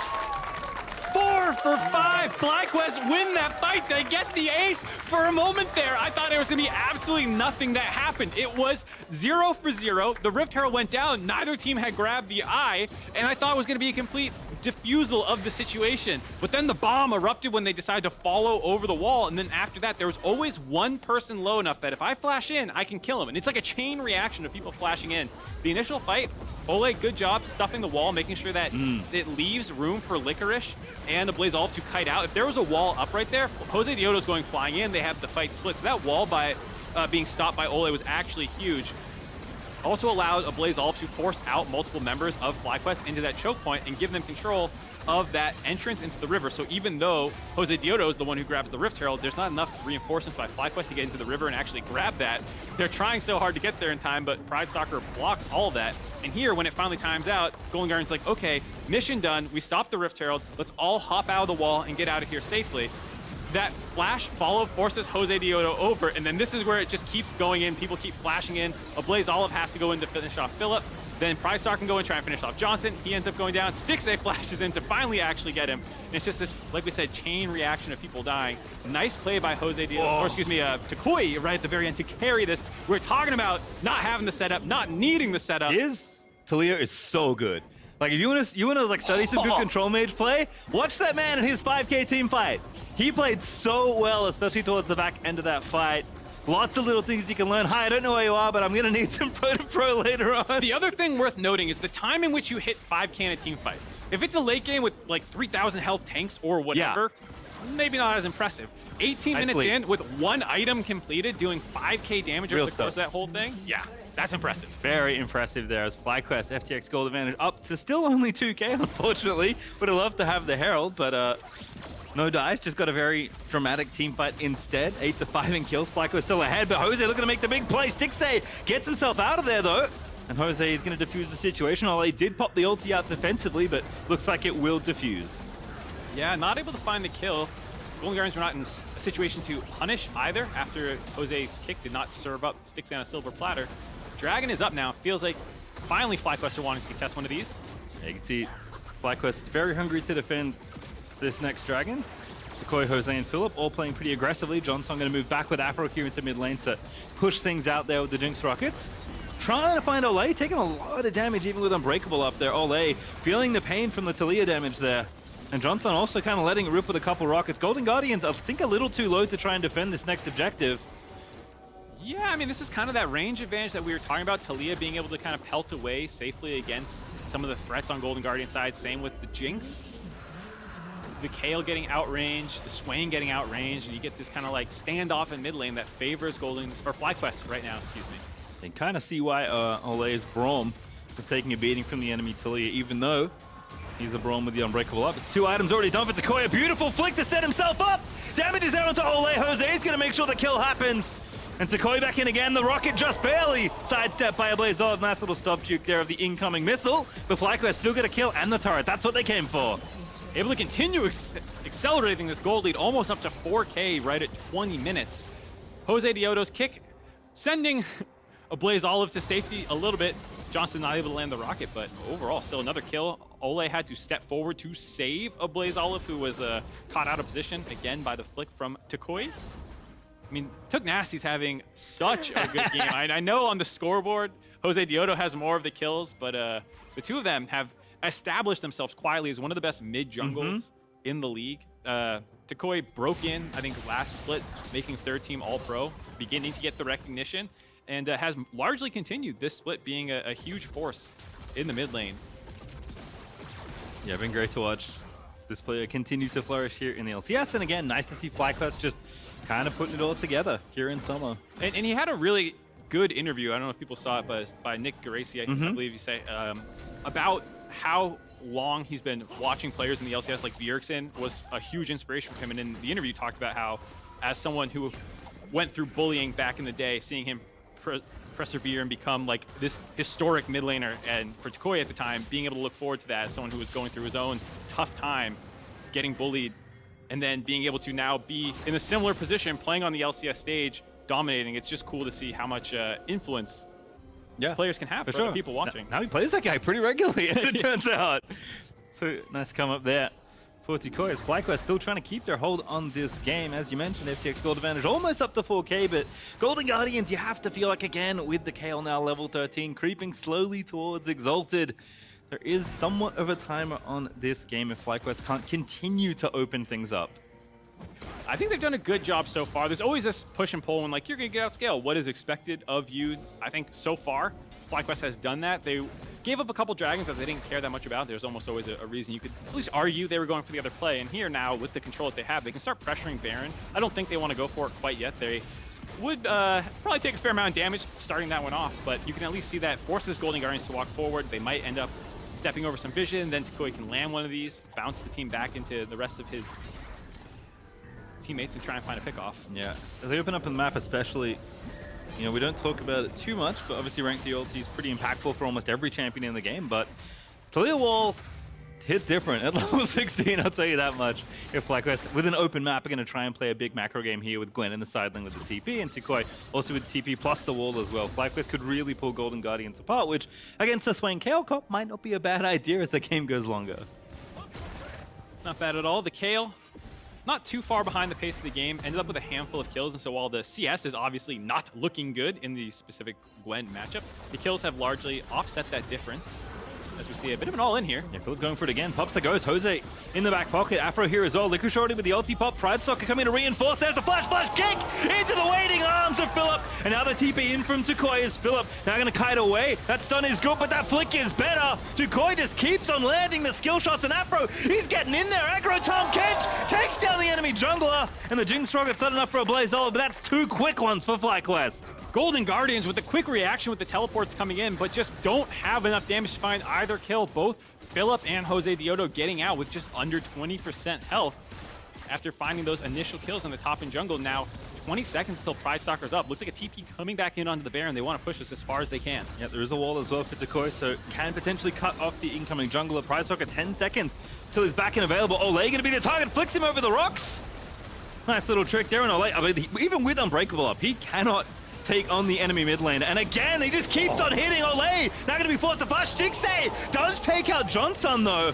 4 for 5. FlyQuest win that fight. They get the ace. For a moment there, I thought there was going to be absolutely nothing that happened. It was 0 for 0. The Rift Herald went down. Neither team had grabbed the eye, and I thought it was going to be a complete diffusal of the situation. But then the bomb erupted when they decided to follow over the wall, and then after that, there was always one person low enough that if I flash in, I can kill him. And it's like a chain reaction of people flashing in. The initial fight, Olleh, good job stuffing the wall, making sure that it leaves room for Licorice and Ablazeolive to kite out. If there was a wall up right there, Josedeodo's going flying in, they have the fight split. So that wall by being stopped by Olleh was actually huge. also allows Ablazeolive to force out multiple members of FlyQuest into that choke point and give them control of that entrance into the river. So even though Josedeodo is the one who grabs the Rift Herald, there's not enough reinforcements by FlyQuest to get into the river and actually grab that. They're trying so hard to get there in time, but Pridestalker blocks all of that. And here, when it finally times out, Golden Guardian's like, okay, mission done. We stopped the Rift Herald. Let's all hop out of the wall and get out of here safely. That flash follow forces Josedeodo over, and then this is where it just keeps going in. People keep flashing in. Ablazeolive has to go in to finish off Philip. Then Pridestalker can go and try and finish off Johnsun. He ends up going down. Stixxay flashes in to finally actually get him. And it's just this, like we said, chain reaction of people dying. Nice play by Josedeodo, or excuse me, toucouille right at the very end to carry this. We're talking about not having the setup, not needing the setup. Taliyah is so good. Like, if you wanna like study some good control mage play, watch that man in his 5K team fight. He played so well, especially towards the back end of that fight. Lots of little things you can learn. Hi, I don't know where you are, but I'm going to need some pro to pro later on. The other thing worth noting is the time in which you hit 5K in a team fight. If it's a late game with like 3,000 health tanks or whatever, maybe not as impressive. 18 minutes in with one item completed, doing 5K damage over the course of that whole thing. Yeah, that's impressive. Very impressive there as FlyQuest FTX gold advantage up to still only 2K, unfortunately. Would have loved to have the Herald, but no dice, just got a very dramatic team fight instead. 8-5 in kills. FlyQuest still ahead, but Jose looking to make the big play. Stixxay gets himself out of there though. And Jose is going to defuse the situation. Olleh did pop the ulti out defensively, but looks like it will defuse. Yeah, not able to find the kill. Golden Guardians were not in a situation to punish either after Jose's kick did not serve up Stixxay on a silver platter. Dragon is up now. Feels like finally FlyQuest are wanting to contest one of these. Yeah, you can see FlyQuest is very hungry to defend this next Dragon. toucouille, Jose, and Philip all playing pretty aggressively. Johnsun going to move back with Afro here into mid lane to push things out there with the Jinx rockets. Trying to find Olleh, taking a lot of damage even with Unbreakable up there. Olleh feeling the pain from the Taliyah damage there. And Johnsun also kind of letting it rip with a couple rockets. Golden Guardians, I think, a little too low to try and defend this next objective. Yeah, I mean, this is kind of that range advantage that we were talking about. Taliyah being able to kind of pelt away safely against some of the threats on Golden Guardian side. Same with the Jinx. The Kayle getting outranged, the Swain getting outranged, and you get this kind of like standoff in mid lane that favors FlyQuest right now, excuse me. You can kind of see why Olleh's Braum is taking a beating from the enemy Taliyah, even though he's a Braum with the Unbreakable up. It's 2 items already done for toucouille. A beautiful flick to set himself up. Damage is there onto Olleh. Jose's going to make sure the kill happens. And toucouille back in again. The rocket just barely sidestepped by Ablazeolive. Nice little stop juke there of the incoming missile. But FlyQuest still get a kill and the turret. That's what they came for. Able to continue accelerating this gold lead almost up to 4K right at 20 minutes. Josedeodo's kick sending Ablazeolive to safety a little bit. Johnsun not able to land the rocket, but overall still another kill. Olleh had to step forward to save Ablazeolive, who was caught out of position again by the flick from toucouille. I mean, Took Nasty's having such a good game. I know on the scoreboard, Josedeodo has more of the kills, but the two of them have established themselves quietly as one of the best mid jungles in the league. toucouille broke in, I think, last split, making third team All-Pro, beginning to get the recognition, and has largely continued this split being a huge force in the mid lane. Yeah, been great to watch this player continue to flourish here in the LCS, and again, nice to see FlyQuest just kind of putting it all together here in summer. And he had a really good interview, I don't know if people saw it, but it's by Nick Geraci, I believe you say, about how long he's been watching players in the LCS. Like Bjergsen was a huge inspiration for him, and in the interview talked about how, as someone who went through bullying back in the day, seeing him persevere and become like this historic mid laner, and for toucouille at the time, being able to look forward to that as someone who was going through his own tough time, getting bullied, and then being able to now be in a similar position, playing on the LCS stage, dominating. It's just cool to see how much influence players can have for other people watching. Now he plays that guy pretty regularly, as it turns out. So nice come up there for toucouille. As FlyQuest still trying to keep their hold on this game. As you mentioned, FTX gold advantage almost up to 4K, but Golden Guardians, you have to feel like, again, with the Kayle now level 13, creeping slowly towards Exalted. There is somewhat of a timer on this game if FlyQuest can't continue to open things up. I think they've done a good job so far. There's always this push and pull when, like, you're going to get outscaled. What is expected of you? I think so far, FlyQuest has done that. They gave up a couple dragons that they didn't care that much about. There's almost always a reason you could at least argue they were going for the other play. And here now, with the control that they have, they can start pressuring Baron. I don't think they want to go for it quite yet. They would probably take a fair amount of damage starting that one off, but you can at least see that forces Golden Guardians to walk forward. They might end up stepping over some vision, then toucouille can land one of these, bounce the team back into the rest of his teammates and try and find a pick off. Yeah, as they open up on the map especially, you know, we don't talk about it too much, but obviously Rank the ulti is pretty impactful for almost every champion in the game, but Taliyah wall hits different at level 16, I'll tell you that much. If FlyQuest, with an open map, are going to try and play a big macro game here with Gwen in the side lane with the TP, and toucouille also with TP plus the wall as well. FlyQuest could really pull Golden Guardians apart, which against the Swain Kayle comp might not be a bad idea as the game goes longer. Not bad at all. The Kayle, not too far behind the pace of the game, ended up with a handful of kills, and so while the CS is obviously not looking good in the specific Gwen matchup, the kills have largely offset that difference. As we see a bit of an all-in here. Yeah, Phil's going for it again. Pops the ghost. Jose in the back pocket. Afro here as well. Licorice already with the ulti pop. Pridestalker coming to reinforce. There's the flash kick into the waiting arms of Philip. And now the TP in from toucouille is Philip. Now going to kite away. That stun is good, but that flick is better. toucouille just keeps on landing the skill shots, and Afro, he's getting in there. Aggro Tahm Kench takes down the enemy jungler. And the Jinx rocket's not enough for Ablazeolive, but that's 2 quick ones for FlyQuest. Golden Guardians with the quick reaction with the teleports coming in, but just don't have enough damage to find either kill. Both Philip and Josedeodo getting out with just under 20% health after finding those initial kills on the top and jungle. Now 20 seconds until Pridestalker's up. Looks like a TP coming back in onto the Baron. They want to push this as far as they can. Yeah, there is a wall as well for toucouille, so can potentially cut off the incoming jungler. Pridestalker 10 seconds till he's back and available. Olleh gonna be the target, flicks him over the rocks. Nice little trick there, and Olleh, I mean, even with Unbreakable up, he cannot take on the enemy mid lane. And again, he just keeps on hitting Olleh. Now going to be forced to flash. Stixxay does take out Johnsun though.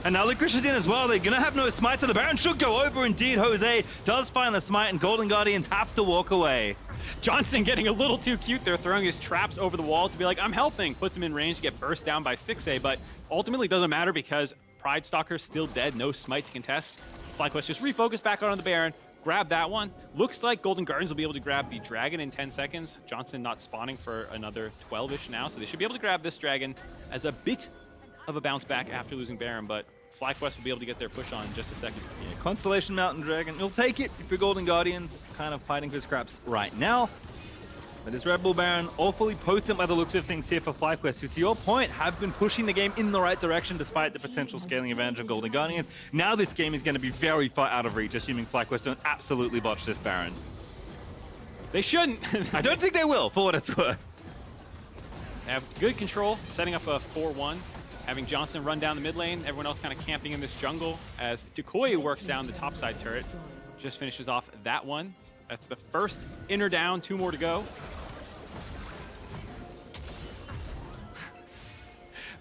And now Licorice is in as well. They're going to have no smite, so the Baron should go over indeed. Jose does find the smite, and Golden Guardians have to walk away. Johnsun getting a little too cute there, throwing his traps over the wall to be like, I'm helping. Puts him in range to get burst down by Stixxay, but ultimately doesn't matter because Pridestalker's still dead. No smite to contest. FlyQuest just refocus back on the Baron. Grab that one. Looks like Golden Guardians will be able to grab the dragon in 10 seconds. Johnsun not spawning for another 12-ish now, so they should be able to grab this dragon as a bit of a bounce back after losing Baron, but FlyQuest will be able to get their push on in just a second. Yeah, Constellation Mountain Dragon, you'll take it if you're Golden Guardians, kind of fighting for scraps right now. But this Red Bull Baron, awfully potent by the looks of things here for FlyQuest, who, to your point, have been pushing the game in the right direction despite the potential scaling advantage of Golden Guardians. Now this game is going to be very far out of reach, assuming FlyQuest don't absolutely botch this Baron. They shouldn't. I don't think they will, for what it's worth. They have good control, setting up a 4-1. Having Johnsun run down the mid lane, everyone else kind of camping in this jungle as toucouille works down the topside turret. Just finishes off that one. That's the first inner down, 2 more to go.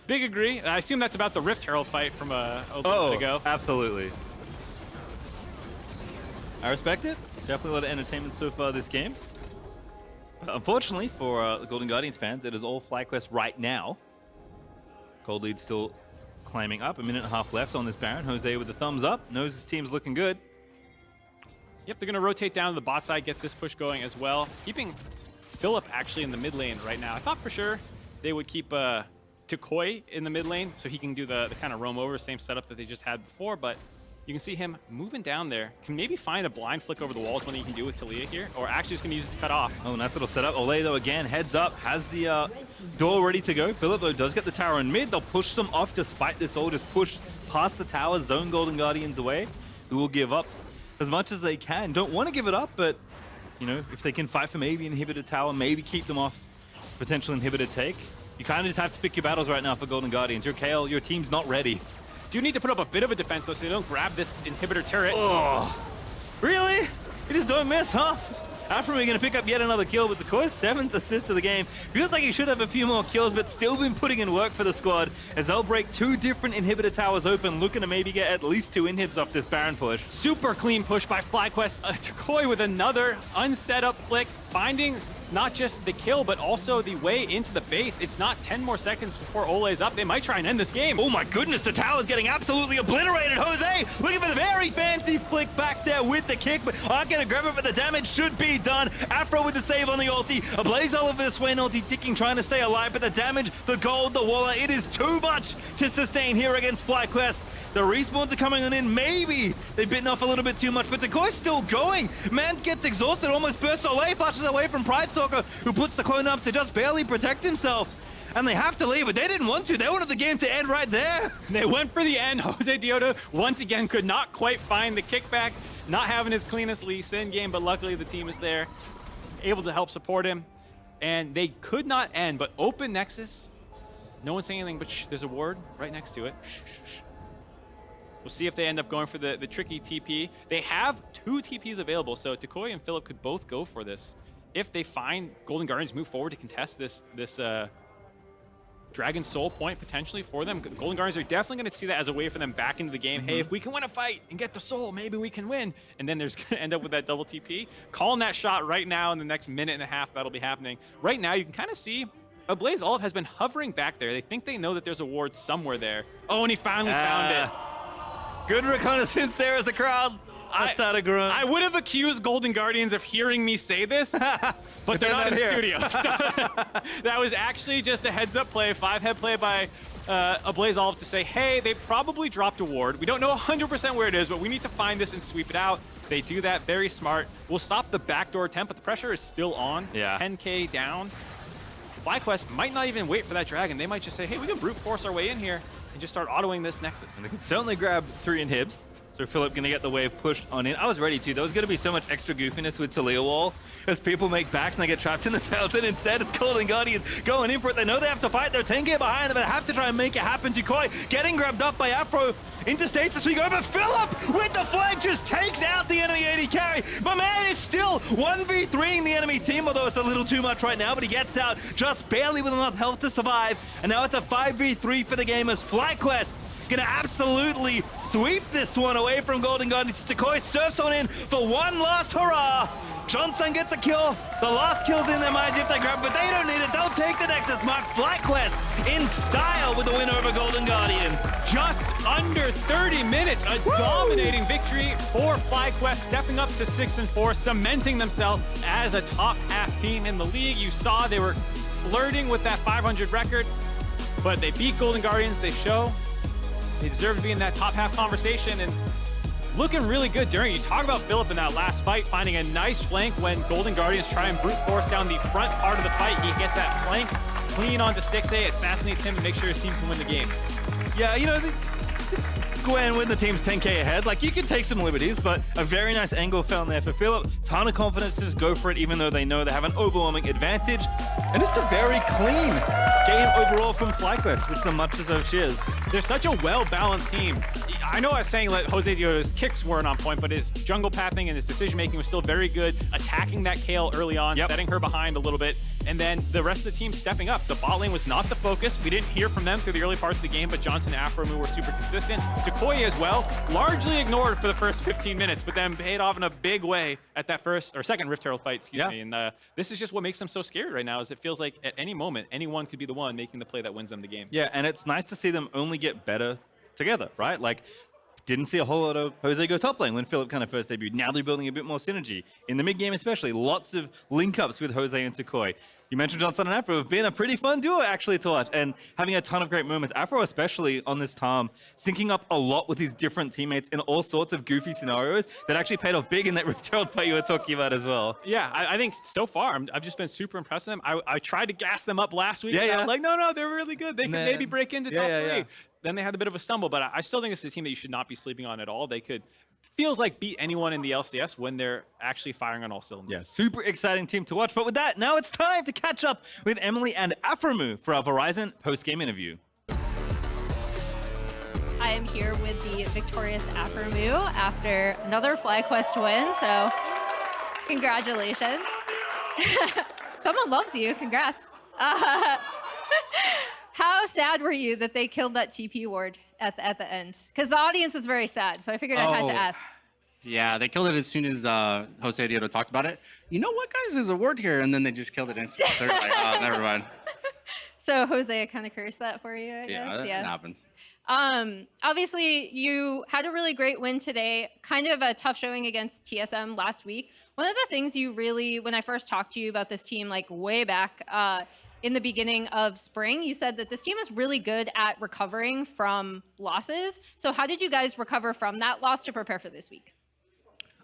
Big agree. I assume that's about the Rift Herald fight from a little bit ago. Absolutely. I respect it. Definitely a lot of entertainment so far this game. But unfortunately for the Golden Guardians fans, it is all FlyQuest right now. Cold lead still climbing up. 1.5 minutes left on this Baron. Jose with the thumbs up. Knows his team's looking good. Yep, they're going to rotate down to the bot side, get this push going as well. Keeping Philip actually in the mid lane right now. I thought for sure they would keep toucouille in the mid lane so he can do the kind of roam over, same setup that they just had before, but you can see him moving down there. Can maybe find a blind flick over the walls when he can do with Taliyah here, or actually just going to use it to cut off. Oh, nice little setup. Olleh, though, again, heads up, has the door ready to go. Philip, though, does get the tower in mid. They'll push them off despite this all. Just push past the tower, zone Golden Guardians away, who will give up as much as they can. Don't want to give it up, but, you know, if they can fight for maybe inhibitor tower, maybe keep them off potential inhibitor take. You kind of just have to pick your battles right now for Golden Guardians. Your Kayle, your team's not ready. Do need to put up a bit of a defense, though, so they don't grab this inhibitor turret. Oh, really? You just don't miss, huh? Aphromoo going to pick up yet another kill, but toucouille's 7th assist of the game. Feels like he should have a few more kills, but still been putting in work for the squad as they'll break 2 different inhibitor towers open, looking to maybe get at least 2 inhibs off this Baron push. Super clean push by FlyQuest. toucouille with another unset up flick, finding not just the kill, but also the way into the base. It's not 10 more seconds before Olleh's up. They might try and end this game. Oh my goodness, the tower's getting absolutely obliterated. Jose looking for the very fancy flick back there with the kick, but aren't going to grab it, but the damage should be done. Afro with the save on the ulti. Ablazeolive with the Swain ulti ticking, trying to stay alive, but the damage, the gold, the Waller, it is too much to sustain here against FlyQuest. The respawns are coming on in. Maybe they've bitten off a little bit too much, but toucouille's still going. Mans gets exhausted, almost bursts Olleh, flashes away from Pridestalker, who puts the clone up to just barely protect himself. And they have to leave, but they didn't want to. They wanted the game to end right there. They went for the end. Josedeodo once again could not quite find the kickback, not having his cleanest Lee Sin game, but luckily the team is there, able to help support him. And they could not end, but open Nexus. No one's saying anything, but shh, there's a ward right next to it. We'll see if they end up going for the tricky TP. They have 2 TPs available, so toucouille and Philip could both go for this. If they find Golden Guardians move forward to contest this Dragon Soul point potentially for them, the Golden Guardians are definitely going to see that as a way for them back into the game. Hey, if we can win a fight and get the soul, maybe we can win. And then there's going to end up with that double TP. Calling that shot right now in the next minute and a half that'll be happening. Right now, you can kind of see Ablazeolive has been hovering back there. They think they know that there's a ward somewhere there. Oh, and he finally found it. Good reconnaissance there as the crowd outside of Grunt. I would have accused Golden Guardians of hearing me say this, but they're not in the studio. So that was actually just a heads-up play, 5-head play by Ablazeolive to say, hey, they probably dropped a ward. We don't know 100% where it is, but we need to find this and sweep it out. They do that, very smart. We'll stop the backdoor attempt, but the pressure is still on. Yeah. 10K down. FlyQuest might not even wait for that dragon. They might just say, hey, we can brute force our way in here and just start autoing this Nexus. And they can certainly grab 3 inhibs. So Philip gonna get the wave pushed on in. I was ready to. There was gonna be so much extra goofiness with Taliyah wall as people make backs and they get trapped in the fountain. Instead, it's Golden Guardians going in for it. They know they have to fight. They're 10K behind them, but they have to try and make it happen. toucouille getting grabbed up by Afro. Into stasis we go, but Philip with the flag just takes out the enemy AD carry. My man is still 1v3ing the enemy team, although it's a little too much right now, but he gets out just barely with enough health to survive. And now it's a 5v3 for the game as FlyQuest gonna absolutely sweep this one away from Golden Guardians. toucouille surfs on in for one last hurrah. Johnsun gets a kill. The last kill's in their mind if they grab, but they don't need it. They'll take the Nexus mark. FlyQuest in style with the win over Golden Guardians. Just under 30 minutes, a dominating victory for FlyQuest, stepping up to 6-4, cementing themselves as a top half team in the league. You saw they were flirting with that 500 record, but they beat Golden Guardians. They show they deserve to be in that top half conversation and looking really good during. You talk about Philip in that last fight, finding a nice flank when Golden Guardians try and brute force down the front part of the fight. He gets that flank clean onto Stixxay, assassinates him to make sure his team can win the game. Yeah, you know, Gwen when the team's 10K ahead, like you can take some liberties, but a very nice angle found there for Philip. Ton of confidence to just go for it, even though they know they have an overwhelming advantage. And just a very clean game overall from FlyQuest, which is a much deserved cheers. They're such a well-balanced team. I know I was saying that Josedeodo's kicks weren't on point, but his jungle pathing and his decision-making was still very good, attacking that Kayle early on, setting her behind a little bit, and then the rest of the team stepping up. The bot lane was not the focus. We didn't hear from them through the early parts of the game, but Johnsun and aphromoo were super consistent. toucouille as well, largely ignored for the first 15 minutes, but then paid off in a big way at that first or second Rift Herald fight, excuse me. And this is just what makes them so scary right now, is it feels like at any moment, anyone could be the one making the play that wins them the game. Yeah, and it's nice to see them only get better together, right? Like, didn't see a whole lot of Jose go top lane when Philip kind of first debuted. Now they're building a bit more synergy. In the mid game especially, lots of link-ups with Jose and toucouille. You mentioned Johnsun and Afro have been a pretty fun duo actually to watch and having a ton of great moments. Afro especially on this Tahm, syncing up a lot with his different teammates in all sorts of goofy scenarios that actually paid off big in that Rift Herald fight you were talking about as well. Yeah, I think so far, I've just been super impressed with them. I tried to gas them up last week. Yeah. I'm like, no, they're really good. They could maybe break into top 3. Then they had a bit of a stumble, but I still think this is a team that you should not be sleeping on at all. They could, feels like, beat anyone in the LCS when they're actually firing on all cylinders. Yeah, super exciting team to watch. But with that, now it's time to catch up with Emily and aphromoo for our Verizon post-game interview. I am here with the victorious aphromoo after another FlyQuest win, so congratulations. Someone loves you, congrats. How sad were you that they killed that TP ward at the end? Because the audience was very sad, so I figured I had to ask. Yeah, they killed it as soon as Josedeodo talked about it. You know what, guys? There's a ward here, and then they just killed it instantly. They're like, oh, never mind. So Jose kind of cursed that for you, I guess? Yeah, that happens. Obviously, you had a really great win today, kind of a tough showing against TSM last week. One of the things you really, when I first talked to you about this team, like way back, in the beginning of spring, you said that this team is really good at recovering from losses. So how did you guys recover from that loss to prepare for this week?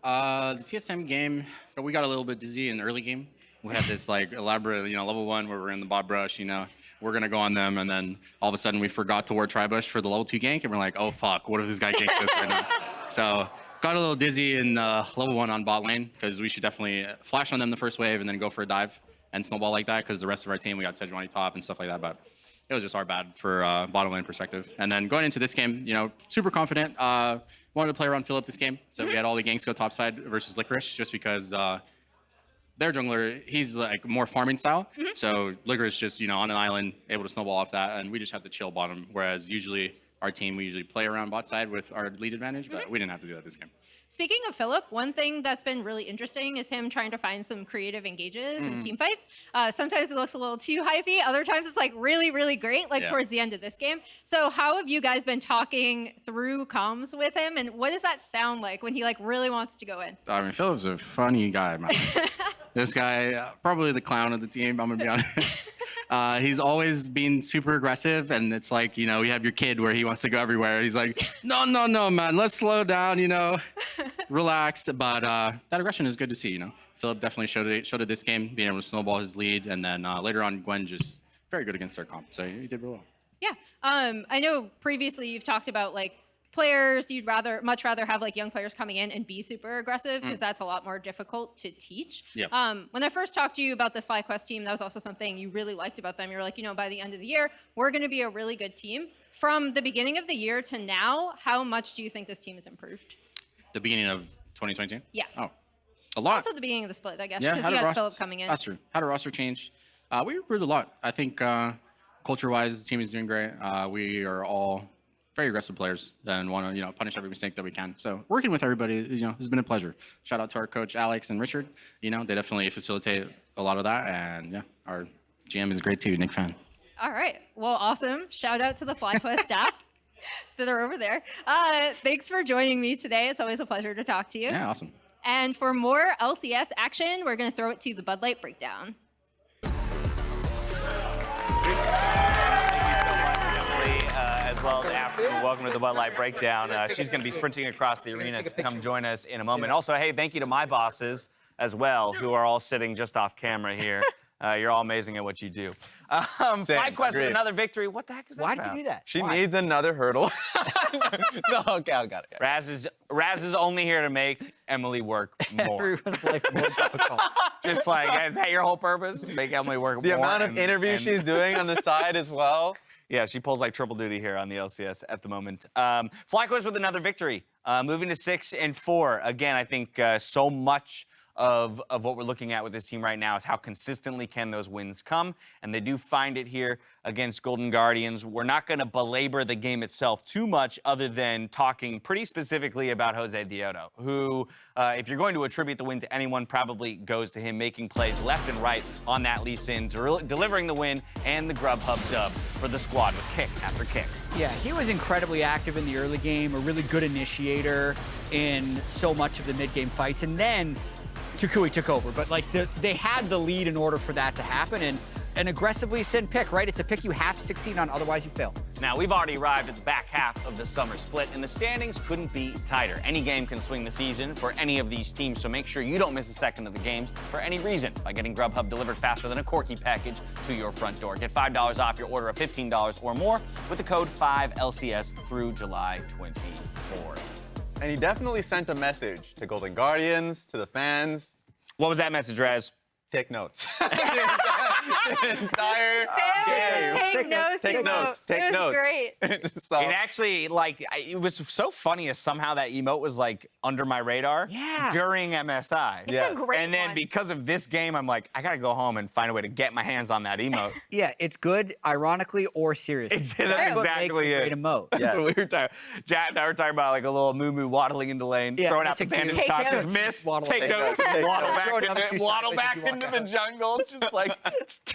The TSM game, we got a little bit dizzy in the early game. We had this like elaborate, level 1 where we're in the bot brush, we're gonna go on them, and then all of a sudden we forgot to ward Tribush for the level 2 gank, and we're like, oh fuck, what if this guy ganks us right now? So got a little dizzy in level 1 on bot lane, because we should definitely flash on them the first wave and then go for a dive and snowball like that, because the rest of our team, we got Sejuani top and stuff like that, but it was just our bad for bottom lane perspective. And then going into this game, super confident. Wanted to play around Philip this game, so we had all the ganks go topside versus Licorice, just because their jungler, he's like more farming style. So Licorice just, on an island, able to snowball off that, and we just have to chill bottom. Whereas usually our team, we usually play around bot side with our lead advantage, but we didn't have to do that this game. Speaking of Philip, one thing that's been really interesting is him trying to find some creative engages and team fights. Sometimes it looks a little too hypey. Other times it's like really, really great, like towards the end of this game. So how have you guys been talking through comms with him, and what does that sound like when he like really wants to go in? I mean, Philip's a funny guy, man. This guy, probably the clown of the team, I'm gonna be honest. He's always been super aggressive, and it's like, you have your kid where he wants to go everywhere. He's like, no, man, let's slow down, relax. But that aggression is good to see, Philip definitely showed it this game, being able to snowball his lead, and then later on, Gwen just very good against their comp, so he did real well. Yeah, I know previously you've talked about like players you'd much rather have like young players coming in and be super aggressive, because that's a lot more difficult to teach. Yep. When I first talked to you about this FlyQuest team, that was also something you really liked about them. You were like, by the end of the year, we're going to be a really good team. From the beginning of the year to now, how much do you think this team has improved? The beginning of 2022? Yeah. Oh, a lot. Also the beginning of the split, I guess, Yeah, because you had Philip coming in. That's true. Had a roster change. We improved a lot. I think culture-wise, the team is doing great. We are all very aggressive players and want to, punish every mistake that we can. So working with everybody, has been a pleasure. Shout out to our coach, Alex and Richard. They definitely facilitate a lot of that. And yeah, our GM is great too, Nick Fan. All right. Well, awesome. Shout out to the FlyQuest staff that are over there. Thanks for joining me today. It's always a pleasure to talk to you. Yeah, awesome. And for more LCS action, we're going to throw it to the Bud Light Breakdown. As well as aphromoo. Welcome to the Bud Light Breakdown. She's going to be sprinting across the arena to come join us in a moment. Also, hey, thank you to my bosses as well, who are all sitting just off camera here. You're all amazing at what you do. FlyQuest with another victory. What the heck is that Why about? did you do that? She needs another hurdle. No, okay, I got it. Raz is only here to make Emily work more. Everyone's life more difficult. Just like, is that your whole purpose? Make Emily work more. The amount of interviews she's doing on the side as well. Yeah, she pulls like triple duty here on the LCS at the moment. FlyQuest with another victory, moving to 6-4. Again, I think so much of what we're looking at with this team right now is how consistently can those wins come, and they do find it here against Golden Guardians. We're not going to belabor the game itself too much other than talking pretty specifically about Josedeodo, who, if you're going to attribute the win to anyone, probably goes to him making plays left and right on that Lee Sin, delivering the win and the Grubhub dub for the squad with kick after kick. Yeah, he was incredibly active in the early game, a really good initiator in so much of the mid-game fights, and then toucouille took over, but like they had the lead in order for that to happen, and an aggressively Sin pick, right? It's a pick you have to succeed on, otherwise you fail. Now, we've already arrived at the back half of the summer split, and the standings couldn't be tighter. Any game can swing the season for any of these teams, so make sure you don't miss a second of the games for any reason by getting Grubhub delivered faster than a Corky package to your front door. Get $5 off your order of $15 or more with the code 5LCS through July 24th. And he definitely sent a message to Golden Guardians, to the fans. What was that message, Raz? Take notes. The entire game. Take notes. Take notes. Take it was notes. Great. So, It actually, like, it was so funny as somehow that emote was, like, under my radar during MSI. It's a great And then one. because of this game, I'm like, I gotta go home and find a way to get my hands on that emote. Yeah, it's good, ironically or seriously. That's That's what exactly makes a it. great emote. That's what we were talking. Jack and I were talking about, like a little moo waddling into lane, Yeah, throwing out it's the a bandage take top, just notes, miss, waddle take back. notes, Take waddle notes. back Throw it down into, the waddle sideways back as you walk into out. the jungle, just like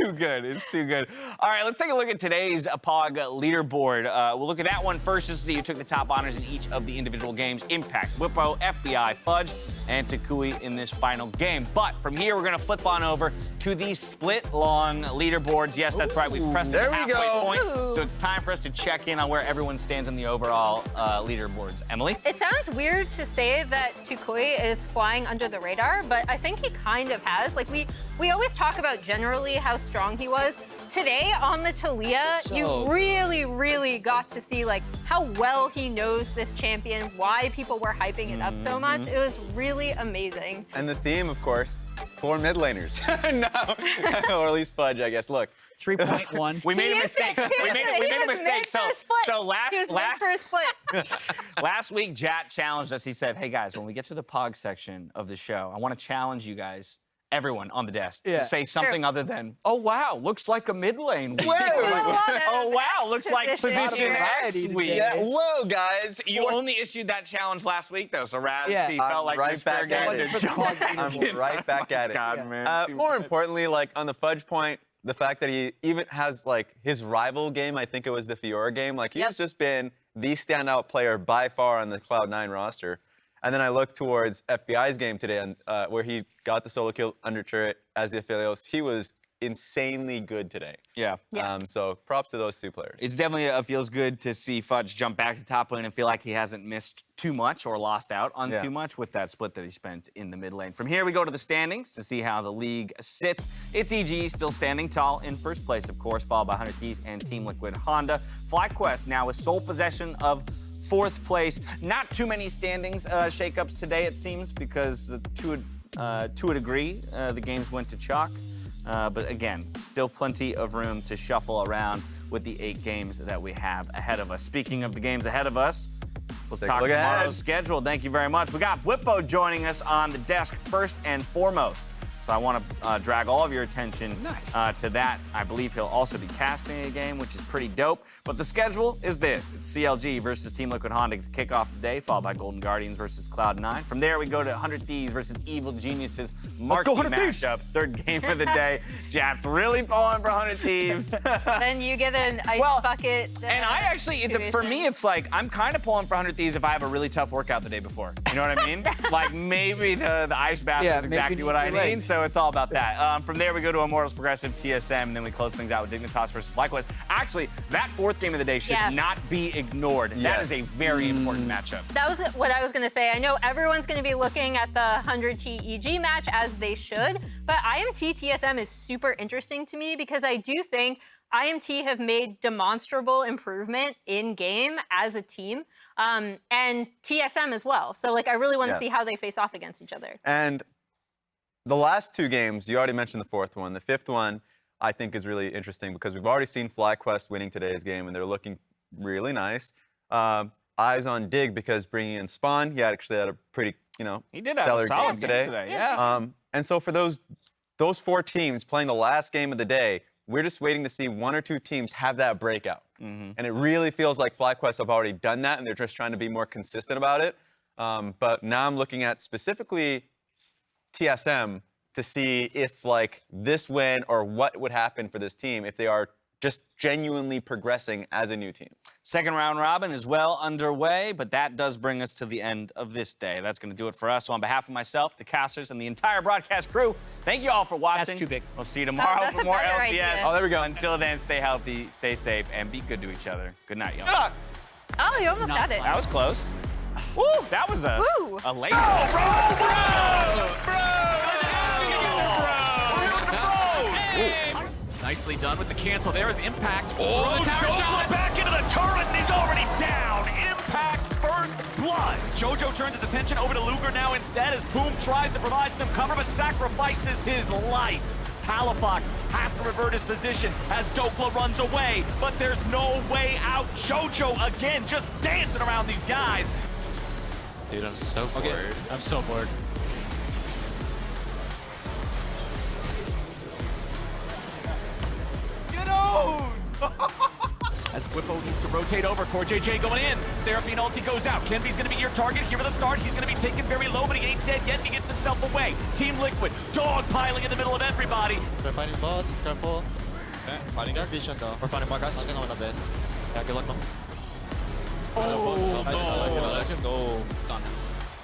too good. It's too good. All right, let's take a look at today's POG leaderboard. We'll look at that one first just to see who took the top honors in each of the individual games. Impact, Whippo, FBI, Fudge, and toucouille in this final game. But from here, we're going to flip on over to the split-long leaderboards. Yes, that's right. We've pressed the halfway point. Ooh. So it's time for us to check in on where everyone stands on the overall leaderboards. Emily? It sounds weird to say that toucouille is flying under the radar, but I think he kind of has. Like, we always talk about generally how strong he was. Today on the Taliyah, you really, really got to see like how well he knows this champion, why people were hyping it up so much. It was really amazing. And the theme, of course, 4 mid laners. No, or at least Fudge, I guess. Look. 3.1. We made a mistake. We made a mistake. So last week, Jat challenged us. He said, "Hey guys, when we get to the POG section of the show, I want to challenge you guys, everyone on the desk, to say something other than, oh wow, looks like a mid lane week. Oh wow, looks like position X week. Yeah, whoa, guys. You only issued that challenge last week though, so Raz, he felt like right back at it. I'm right back at it. God, man. More importantly, like on the Fudge point, the fact that he even has like his rival game, I think it was the Fiora game, like he's just been the standout player by far on the Cloud9 roster. And then I look towards FBI's game today, and where he got the solo kill under turret as the Aphelios. He was insanely good today. Yeah. So props to those 2 players. It's definitely feels good to see Fudge jump back to top lane and feel like he hasn't missed too much or lost out on too much with that split that he spent in the mid lane. From here, we go to the standings to see how the league sits. It's EG still standing tall in first place, of course, followed by 100 Thieves and Team Liquid Honda. FlyQuest now with sole possession of 4th place. Not too many standings shakeups today, it seems, because to a degree, the games went to chalk. But again, still plenty of room to shuffle around with the 8 games that we have ahead of us. Speaking of the games ahead of us, let's talk tomorrow's schedule. Thank you very much. We got Whippo joining us on the desk first and foremost. So I want to drag all of your attention to that. I believe he'll also be casting a game, which is pretty dope. But the schedule is this. It's CLG versus Team Liquid Honda to kick off the day, followed by Golden Guardians versus Cloud9. From there, we go to 100 Thieves versus Evil Geniuses. Marquee matchup, 3rd game of the day. Jat's really pulling for 100 Thieves. Then you get an ice bucket. And I actually, for me, it's like, I'm kind of pulling for 100 Thieves if I have a really tough workout the day before. You know what I mean? Like maybe the ice bath is exactly what I need. So it's all about that. From there, we go to Immortals Progressive TSM, and then we close things out with Dignitas versus FlyQuest. Actually, that 4th game of the day should not be ignored. That is a very important matchup. That was what I was going to say. I know everyone's going to be looking at the 100T EG match, as they should, but IMT TSM is super interesting to me because I do think IMT have made demonstrable improvement in game as a team, and TSM as well. So like, I really want to see how they face off against each other. And the last 2 games, you already mentioned the 4th one. The 5th one, I think, is really interesting because we've already seen FlyQuest winning today's game, and they're looking really nice. Eyes on Dig because bringing in Spawn, he actually had a pretty, he did stellar have a solid game today. Yeah. And so for those 4 teams playing the last game of the day, we're just waiting to see 1 or 2 teams have that breakout. And it really feels like FlyQuest have already done that, and they're just trying to be more consistent about it. But now I'm looking at specifically TSM to see if like this win or what would happen for this team if they are just genuinely progressing as a new team. 2nd round robin is well underway, but that does bring us to the end of this day. That's going to do it for us. So on behalf of myself, the casters, and the entire broadcast crew, thank you all for watching. That's too big. We'll see you tomorrow for more LCS. Idea. Oh, there we go. Until then, stay healthy, stay safe, and be good to each other. Good night, y'all. Oh, you almost got it. That was close. Woo, that was a laser. Nicely done with the cancel. There is Impact. Oh, the tower shot back into the turret, and he's already down. Impact first blood. Jojo turns his attention over to Luger now instead as Boom tries to provide some cover, but sacrifices his life. Palafox has to revert his position as Dokla runs away, but there's no way out. Jojo again just dancing around these guys. Dude, I'm so bored. I'm so bored. Get out! As Whippo needs to rotate. rotate over. Core JJ going in. Seraphine ulti goes out. Kenby's going to be your target here at the start. He's going to be taken very low, but he ain't dead yet, and he gets himself away. Team Liquid, dog piling in the middle of everybody. They're fighting bot, careful. Okay, fighting their vision though. We're fighting Markz. I think I'm on a bit. Yeah, good luck, man. Oh, no.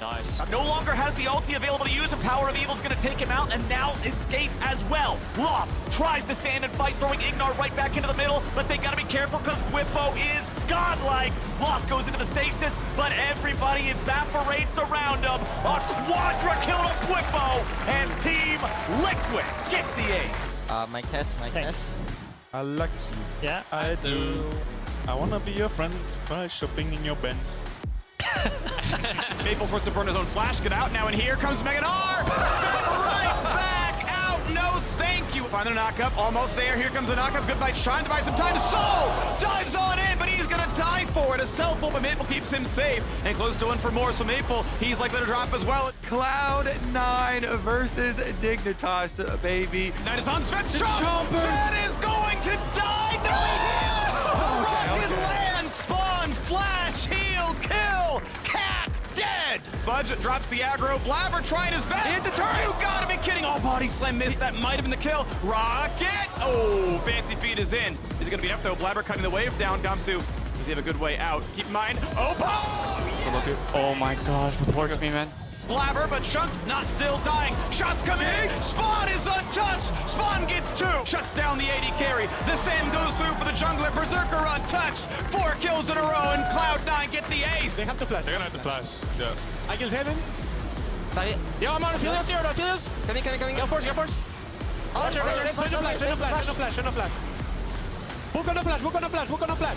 Nice. No longer has the ulti available to use, and Power of Evil's gonna take him out, and now Escape as well. Lost, tries to stand and fight, throwing Ignar right back into the middle, but they gotta be careful because Whippo is godlike. Lost goes into the stasis, but everybody evaporates around him. A quadra kill on Whippo, and Team Liquid gets the ace. Mic test. I like you. Yeah, I do. I wanna be your friend by shopping in your Benz. Maple forced to burn his own flash. Get out now, and here comes Meganar. Sent right back out. No, thank you. Find a knockup. Almost there. Here comes a knockup. Good fight. Trying to buy some time. Soul dives on in, but he's gonna die for it. A self-ult, but Maple keeps him safe and close to one for more. So Maple, he's likely to drop as well. Cloud9 versus Dignitas, baby. Knight is on Sven's jump. Sven is going to die. No, he is. Rocket land, spawn, flash, heal, kill. Cat dead. Fudge drops the aggro. Blabber trying his best. Hit the turret. You gotta be kidding. Oh, body slam missed. That might have been the kill. Rocket. Oh, fancy feet is in. Is it gonna be F though? Blabber cutting the wave down. Gamsu, does he have a good way out? Keep in mind. Oh, yeah. Oh my gosh, reports me, man. Blabber, but Chunk not still dying. Shots come in. Spawn is untouched. Spawn gets 2. Shuts down the AD carry. The same goes through for the jungler. Berserker untouched. 4 kills in a row, and Cloud9 get the ace. They have to flash. They're gonna have to flash. Yeah. I kill Heaven. Yo, I'm on Aphelios here. Aphelios. Coming. Go force. Oh, Flash. Book on the flash.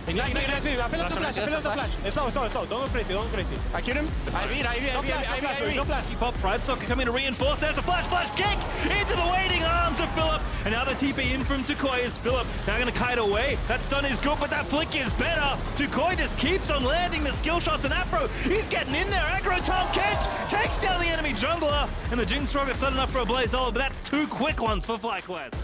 Ignite. Aphelios the flash. Slow. Don't go crazy. I killed him. I read. Pop Pridestalker coming to reinforce. There's a flash kick into the waiting arms of Philip. And now the TP in from toucouille is Philip. Now going to kite away. That stun is good, but that flick is better. toucouille just keeps on landing the skill shots, and Afro, he's getting in there. Aggro Tahm Kench takes down the enemy jungler. And the Jinx rocket set enough for Ablazeolive, but that's 2 quick ones for FlyQuest.